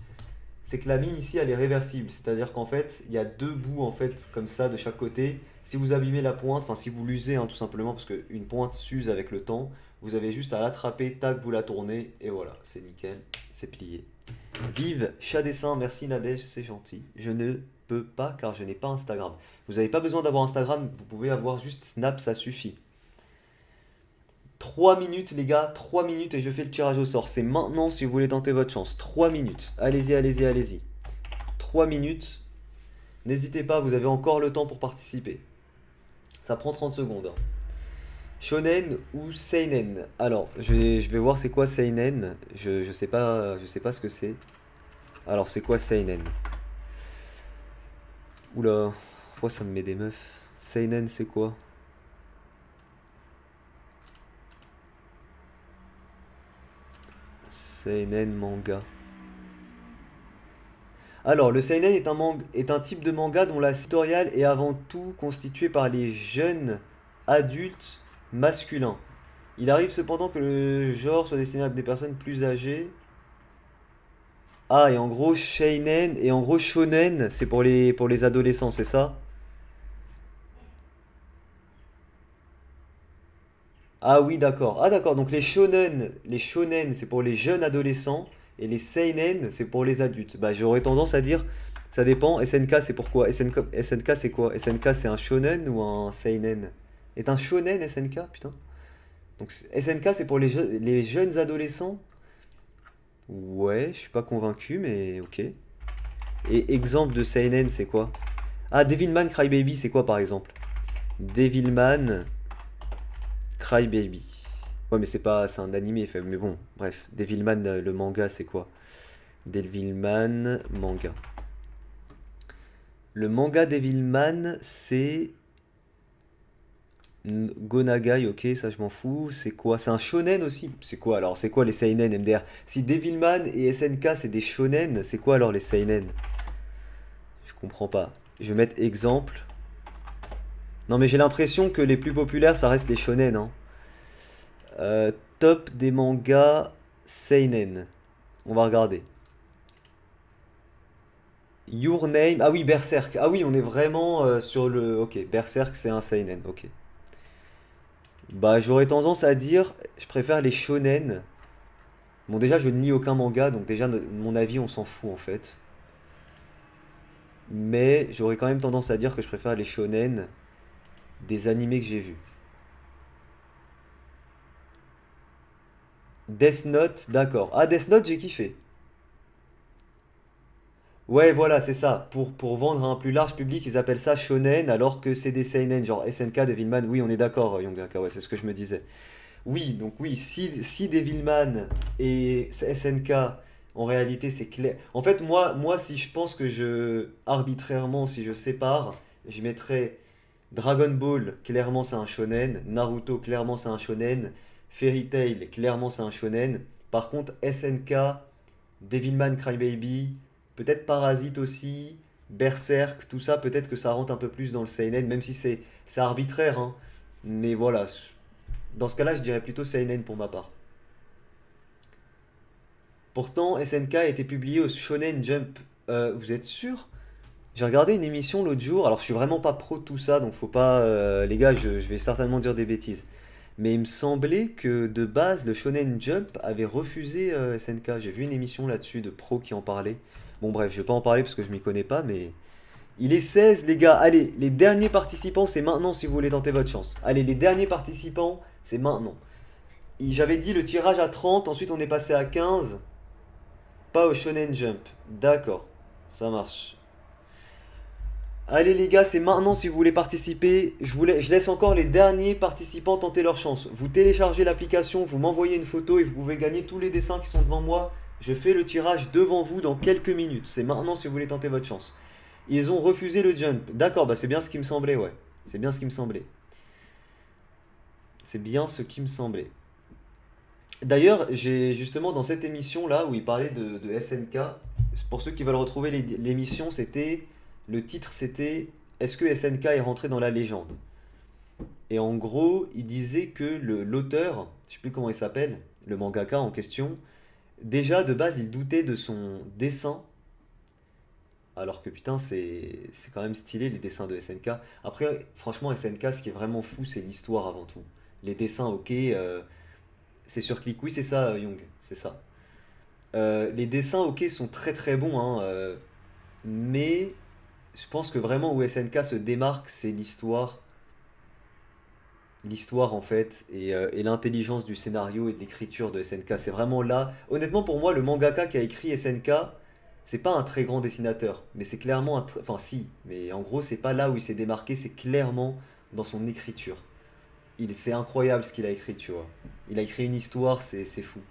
c'est que la mine ici, elle est réversible. C'est-à-dire qu'en fait, il y a deux bouts en fait comme ça de chaque côté. Si vous abîmez la pointe, enfin si vous l'usez tout simplement, parce qu'une pointe s'use avec le temps, vous avez juste à l'attraper, tac, vous la tournez, et voilà, c'est nickel, c'est plié. Vive chat dessin, merci Nadège, c'est gentil. Je ne peux pas car je n'ai pas Instagram. Vous n'avez pas besoin d'avoir Instagram, vous pouvez avoir juste Snap, ça suffit. 3 minutes les gars, 3 minutes et je fais le tirage au sort. C'est maintenant si vous voulez tenter votre chance. 3 minutes. Allez-y, allez-y, allez-y. 3 minutes. N'hésitez pas, vous avez encore le temps pour participer. Ça prend 30 secondes, hein. Shonen ou Seinen? Alors, je vais voir c'est quoi Seinen. Je sais pas ce que c'est. Alors, c'est quoi Seinen? Oula, pourquoi ça me met des meufs? Seinen, c'est quoi? Seinen manga. Alors, le seinen est un type de manga dont la tutorial est avant tout constituée par les jeunes adultes masculins. Il arrive cependant que le genre soit destiné à des personnes plus âgées. Ah, et en gros, seinen et en gros shonen, c'est pour les adolescents, c'est ça? Ah oui, d'accord. Ah d'accord, donc les shonen, c'est pour les jeunes adolescents et les seinen, c'est pour les adultes. Bah, j'aurais tendance à dire, ça dépend. SNK, c'est pourquoi? SNK, c'est quoi? SNK, c'est un shonen ou un seinen? Est un shonen SNK, putain. Donc SNK, c'est pour les jeunes adolescents? Ouais, je suis pas convaincu, mais ok. Et exemple de seinen, c'est quoi? Ah, Devilman Crybaby, c'est quoi par exemple? Devilman Crybaby. Ouais, mais c'est pas, c'est un animé, mais bon, bref. Devilman, le manga, c'est quoi? Devilman, manga. Le manga Devilman, c'est Gonagai, ok, ça je m'en fous. C'est quoi? C'est un shonen aussi? C'est quoi alors? C'est quoi les seinen MDR? Si Devilman et SNK c'est des shonen, c'est quoi alors les seinen? Je comprends pas. Je vais mettre exemple. Non, mais j'ai l'impression que les plus populaires ça reste les shonen, hein. Top des mangas seinen. On va regarder. Your Name. Ah oui, Berserk. Ah oui, on est vraiment sur le. Ok, Berserk, c'est un seinen. Ok. Bah, j'aurais tendance à dire, je préfère les shonen. Bon, déjà, je ne lis aucun manga, donc déjà, mon avis, on s'en fout en fait. Mais j'aurais quand même tendance à dire que je préfère les shonen des animés que j'ai vus. Death Note, d'accord. Ah, Death Note, j'ai kiffé. Ouais, voilà, c'est ça. Pour vendre à un plus large public, ils appellent ça shonen, alors que c'est des seinen, genre SNK, Devilman. Oui, on est d'accord, Yongaka, ouais, c'est ce que je me disais. Oui, donc oui, si Devilman et SNK, en réalité, c'est clair. En fait, moi, si je pense que arbitrairement, si je sépare, je mettrais Dragon Ball, clairement, c'est un shonen. Naruto, clairement, c'est un shonen. Fairy Tail, clairement, c'est un shonen. Par contre, SNK, Devilman Crybaby, peut-être Parasite aussi, Berserk, tout ça, peut-être que ça rentre un peu plus dans le seinen, même si c'est arbitraire, hein. Mais voilà, dans ce cas-là, je dirais plutôt seinen pour ma part. Pourtant, SNK a été publié au Shonen Jump. Vous êtes sûr? J'ai regardé une émission l'autre jour, alors je suis vraiment pas pro de tout ça, donc faut pas... les gars, je vais certainement dire des bêtises. Mais il me semblait que de base, le Shonen Jump avait refusé SNK. J'ai vu une émission là-dessus de pros qui en parlaient. Bon bref, je vais pas en parler parce que je m'y connais pas, mais... Il est 16 les gars, allez, les derniers participants, c'est maintenant si vous voulez tenter votre chance. Allez, les derniers participants, c'est maintenant. J'avais dit le tirage à 30, ensuite on est passé à 15, pas au Shonen Jump. D'accord, ça marche. Allez les gars, c'est maintenant si vous voulez participer. Je laisse encore les derniers participants tenter leur chance. Vous téléchargez l'application, vous m'envoyez une photo et vous pouvez gagner tous les dessins qui sont devant moi. Je fais le tirage devant vous dans quelques minutes. C'est maintenant si vous voulez tenter votre chance. Ils ont refusé le jump. D'accord, bah c'est bien ce qui me semblait, ouais. C'est bien ce qui me semblait. C'est bien ce qui me semblait. D'ailleurs, j'ai justement dans cette émission-là où il parlait de SNK, pour ceux qui veulent retrouver l'émission, le titre c'était Est-ce que SNK est rentré dans la légende? Et en gros, il disait que l'auteur, je sais plus comment il s'appelle, le mangaka en question, Déjà, de base, il doutait de son dessin, alors que putain, c'est quand même stylé les dessins de SNK. Après, franchement, SNK, ce qui est vraiment fou, c'est l'histoire avant tout. Les dessins, ok, c'est sur Click, oui, c'est ça, Young, c'est ça. Les dessins, ok, sont très très bons, hein, mais je pense que vraiment où SNK se démarque, c'est l'histoire. L'histoire en fait, et l'intelligence du scénario et de l'écriture de SNK. C'est vraiment là. Honnêtement, pour moi, le mangaka qui a écrit SNK, c'est pas un très grand dessinateur, mais c'est clairement enfin, si, mais en gros, c'est pas là où il s'est démarqué, c'est clairement dans son écriture. C'est incroyable ce qu'il a écrit, tu vois. Il a écrit une histoire, c'est fou.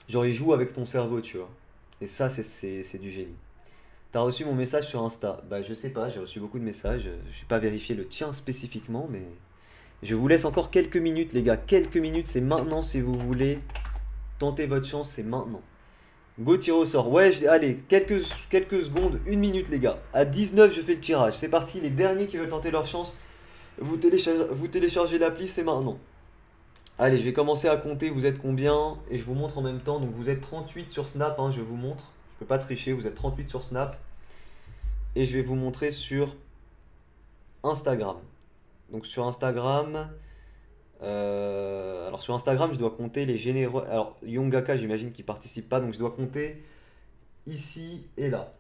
Genre, il joue avec ton cerveau, tu vois. Et ça, c'est du génie. T'as reçu mon message sur Insta? Bah, je sais pas, j'ai reçu beaucoup de messages. J'ai pas vérifié le tien spécifiquement, mais je vous laisse encore quelques minutes, les gars. Quelques minutes, c'est maintenant si vous voulez tenter votre chance, c'est maintenant. Go, tir au sort. Ouais, allez, quelques secondes, une minute, les gars. À 19, je fais le tirage. C'est parti, les derniers qui veulent tenter leur chance, vous téléchargez l'appli, c'est maintenant. Allez, je vais commencer à compter. Vous êtes combien? Et je vous montre en même temps. Donc, vous êtes 38 sur Snap, hein, je vous montre. Je peux pas tricher, vous êtes 38 sur Snap. Et je vais vous montrer sur Instagram. Donc, sur Instagram. Alors sur Instagram, je dois compter les généreux. Alors Yongaka, j'imagine qu'il participe pas, donc je dois compter ici et là.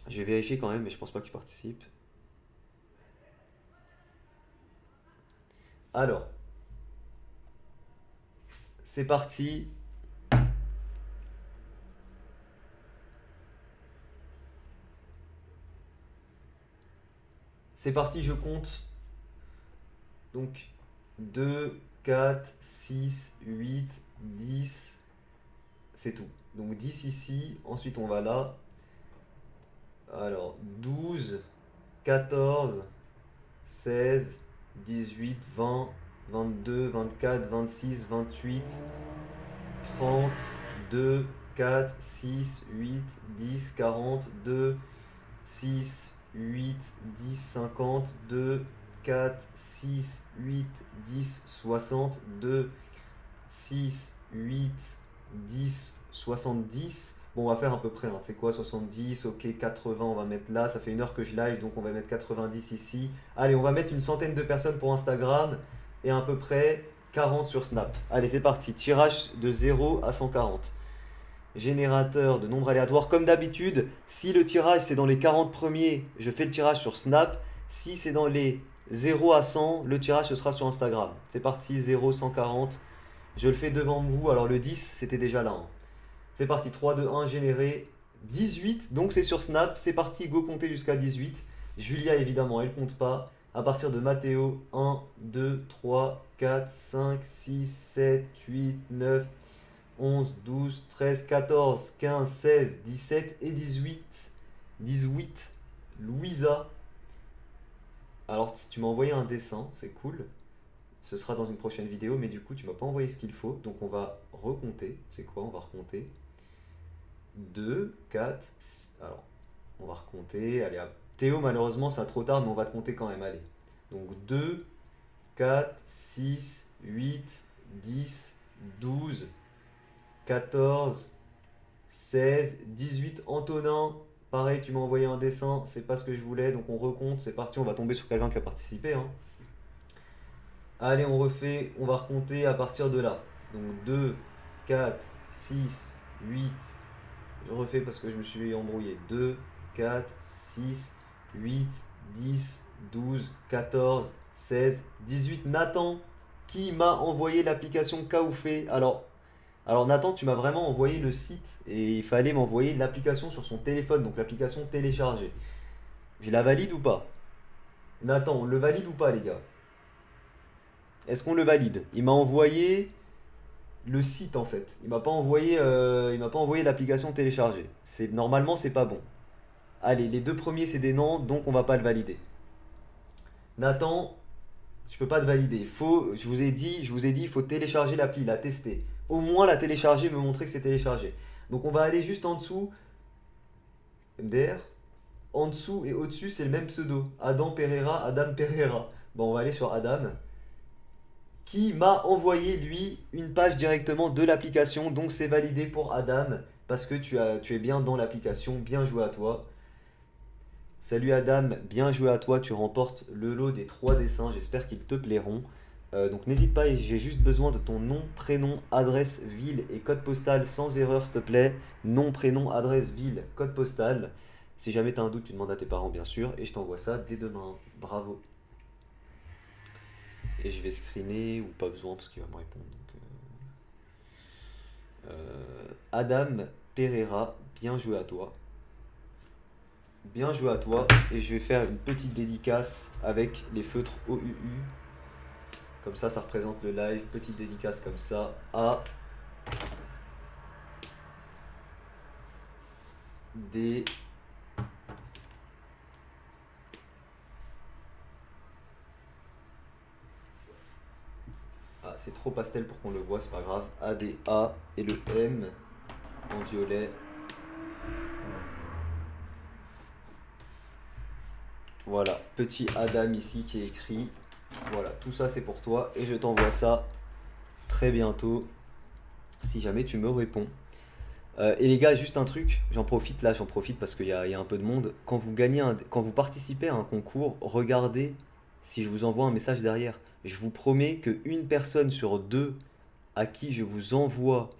Je vais vérifier quand même, mais je pense pas qu'il participe. Alors, c'est parti. C'est parti, je compte. Donc 2, 4, 6, 8, 10. C'est tout. Donc 10 ici, ensuite on va là. Alors 12, 14, 16, 18, 20, 22, 24, 26, 28, 30, 2, 4, 6, 8, 10, 40, 2, 6, 8, 10, 50, 2, 4, 6, 8, 10, 60, 2, 6, 8, 10, 70. Bon, on va faire à peu près, hein. C'est quoi 70? Ok, 80, on va mettre là. Ça fait une heure que je live, donc on va mettre 90 ici. Allez, on va mettre une centaine de personnes pour Instagram et à peu près 40 sur Snap. Allez, c'est parti. Tirage de 0 à 140. Générateur de nombres aléatoires. Comme d'habitude, si le tirage c'est dans les 40 premiers, je fais le tirage sur Snap. Si c'est dans les 0 à 100, le tirage ce sera sur Instagram. C'est parti, 0, 140. Je le fais devant vous. Alors le 10, c'était déjà là, hein. C'est parti, 3, 2, 1, généré. 18, donc c'est sur Snap. C'est parti, go compter jusqu'à 18. Julia, évidemment, elle compte pas. À partir de Mathéo, 1, 2, 3, 4, 5, 6, 7, 8, 9, 11, 12, 13, 14, 15, 16, 17 et 18. 18, Louisa. Alors, si tu m'as envoyé un dessin, c'est cool. Ce sera dans une prochaine vidéo, mais du coup, tu m'as pas envoyé ce qu'il faut. Donc, on va recompter. C'est quoi? On va recompter. 2, 4. Alors, on va recompter. Allez, Théo, malheureusement, ça trop tard, mais on va te compter quand même. Allez. Donc, 2, 4, 6, 8, 10, 12, 14, 16, 18. Antonin, pareil, tu m'as envoyé un dessin, c'est pas ce que je voulais, donc on recompte, c'est parti, on va tomber sur quelqu'un qui a participé, hein. Allez, on refait, on va recompter à partir de là. Donc 2, 4, 6, 8. Je refais parce que je me suis embrouillé. 2, 4, 6, 8, 10, 12, 14, 16, 18. Nathan qui m'a envoyé l'application Kaoufé. Alors Nathan, tu m'as vraiment envoyé le site et il fallait m'envoyer l'application sur son téléphone, donc l'application téléchargée. Je la valide ou pas? Nathan, on le valide ou pas les gars? Est-ce qu'on le valide? Il m'a envoyé le site en fait. Il m'a pas envoyé l'application téléchargée. Normalement c'est pas bon. Allez, les deux premiers c'est des noms, donc on va pas le valider. Nathan, je peux pas te valider. Je vous ai dit, il faut télécharger l'appli, la tester. Au moins la télécharger, me montrer que c'est téléchargé. Donc on va aller juste en dessous. MDR. En dessous et au-dessus, c'est le même pseudo. Adam Pereira, Adam Pereira. Bon, on va aller sur Adam. qui m'a envoyé lui une page directement de l'application. Donc c'est validé pour Adam parce que tu es bien dans l'application. Bien joué à toi. Salut Adam, bien joué à toi. Tu remportes le lot des 3 dessins. J'espère qu'ils te plairont. Donc n'hésite pas, j'ai juste besoin de ton nom, prénom, adresse, ville et code postal sans erreur s'il te plaît. Nom, prénom, adresse, ville, code postal. Si jamais tu as un doute, tu demandes à tes parents bien sûr et je t'envoie ça dès demain. Bravo. Et je vais screener ou pas besoin parce qu'il va me répondre. Adam Pereira, bien joué à toi. Bien joué à toi. Et je vais faire une petite dédicace avec les feutres OUU. Comme ça représente le live. Petite dédicace comme ça à des... Ah, c'est trop pastel pour qu'on le voit, c'est pas grave. A, des A et le M en violet. Voilà, petit Adam ici qui est écrit. Voilà, tout ça c'est pour toi et je t'envoie ça très bientôt si jamais tu me réponds. Et les gars, juste un truc, j'en profite parce qu'il y a un peu de monde. Quand vous participez à un concours, regardez si je vous envoie un message derrière. Je vous promets qu'une personne sur deux à qui je vous envoie,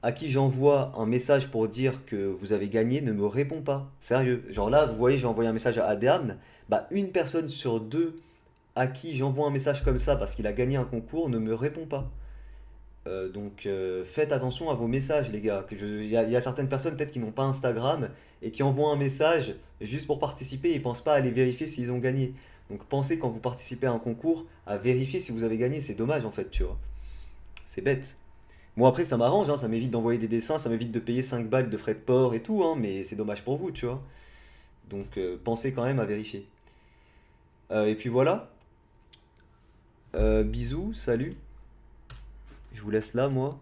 à qui j'envoie un message pour dire que vous avez gagné ne me répond pas. Sérieux. Genre là, vous voyez, j'ai envoyé un message à Adam. Bah, une personne sur deux à qui j'envoie un message comme ça parce qu'il a gagné un concours ne me répond pas. Donc faites attention à vos messages, les gars. Il y a certaines personnes peut-être qui n'ont pas Instagram et qui envoient un message juste pour participer et ne pensent pas à aller vérifier s'ils ont gagné. Donc pensez quand vous participez à un concours à vérifier si vous avez gagné. C'est dommage en fait, tu vois. C'est bête. Bon après ça m'arrange, hein, ça m'évite d'envoyer des dessins, ça m'évite de payer 5 balles de frais de port et tout, hein, mais c'est dommage pour vous, tu vois. Donc pensez quand même à vérifier. Et puis voilà. Bisous, salut. Je vous laisse là, moi.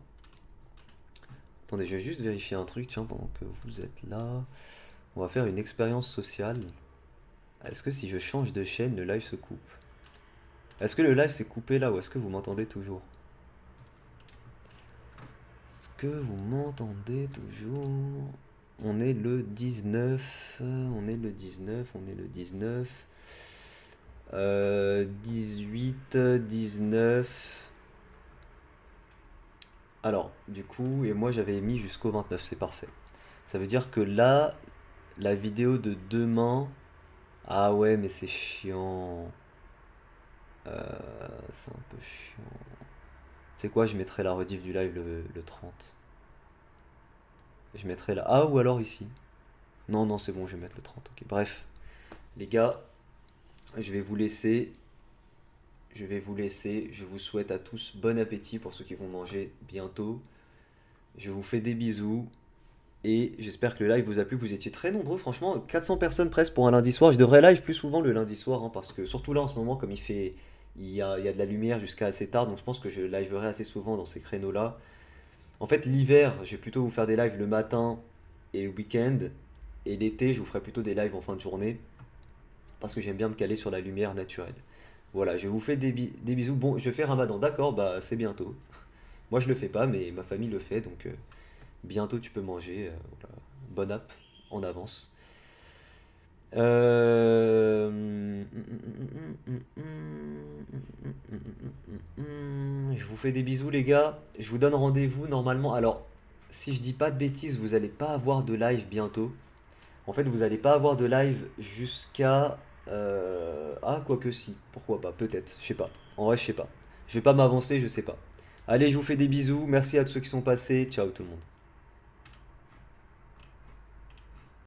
Attendez, je vais juste vérifier un truc, tiens, pendant que vous êtes là. On va faire une expérience sociale. Est-ce que si je change de chaîne, le live se coupe? Est-ce que le live s'est coupé là ou est-ce que vous m'entendez toujours? Est-ce que vous m'entendez toujours? On est le 19. On est le 19. On est le 19. 18, 19. Alors, du coup, et moi j'avais mis jusqu'au 29, c'est parfait. Ça veut dire que là, la vidéo de demain... Ah ouais, mais c'est chiant. C'est un peu chiant. C'est quoi, je mettrai la rediff du live le 30. Je mettrai là. Ah, ou alors ici. Non, non, c'est bon, je vais mettre le 30. Ok, bref. Les gars, je vais vous laisser. Je vais vous laisser. Je vous souhaite à tous bon appétit pour ceux qui vont manger bientôt. Je vous fais des bisous. Et j'espère que le live vous a plu. Vous étiez très nombreux, franchement. 400 personnes presque pour un lundi soir. Je devrais live plus souvent le lundi soir. Hein, parce que surtout là en ce moment, comme il y a de la lumière jusqu'à assez tard. Donc je pense que je liverai assez souvent dans ces créneaux-là. En fait, l'hiver, je vais plutôt vous faire des lives le matin et le week-end. Et l'été, je vous ferai plutôt des lives en fin de journée. Parce que j'aime bien me caler sur la lumière naturelle. Voilà, je vous fais des bisous. Bon, je fais Ramadan, d'accord, bah c'est bientôt. Moi je le fais pas, mais ma famille le fait, donc bientôt tu peux manger. Voilà. Bon app, en avance. Je vous fais des bisous les gars. Je vous donne rendez-vous normalement. Alors, si je dis pas de bêtises, vous allez pas avoir de live bientôt. En fait, vous allez pas avoir de live jusqu'à... Ah, quoique si. Pourquoi pas, peut-être. Je sais pas. En vrai, je sais pas. Je vais pas m'avancer, je sais pas. Allez, je vous fais des bisous. Merci à tous ceux qui sont passés. Ciao tout le monde.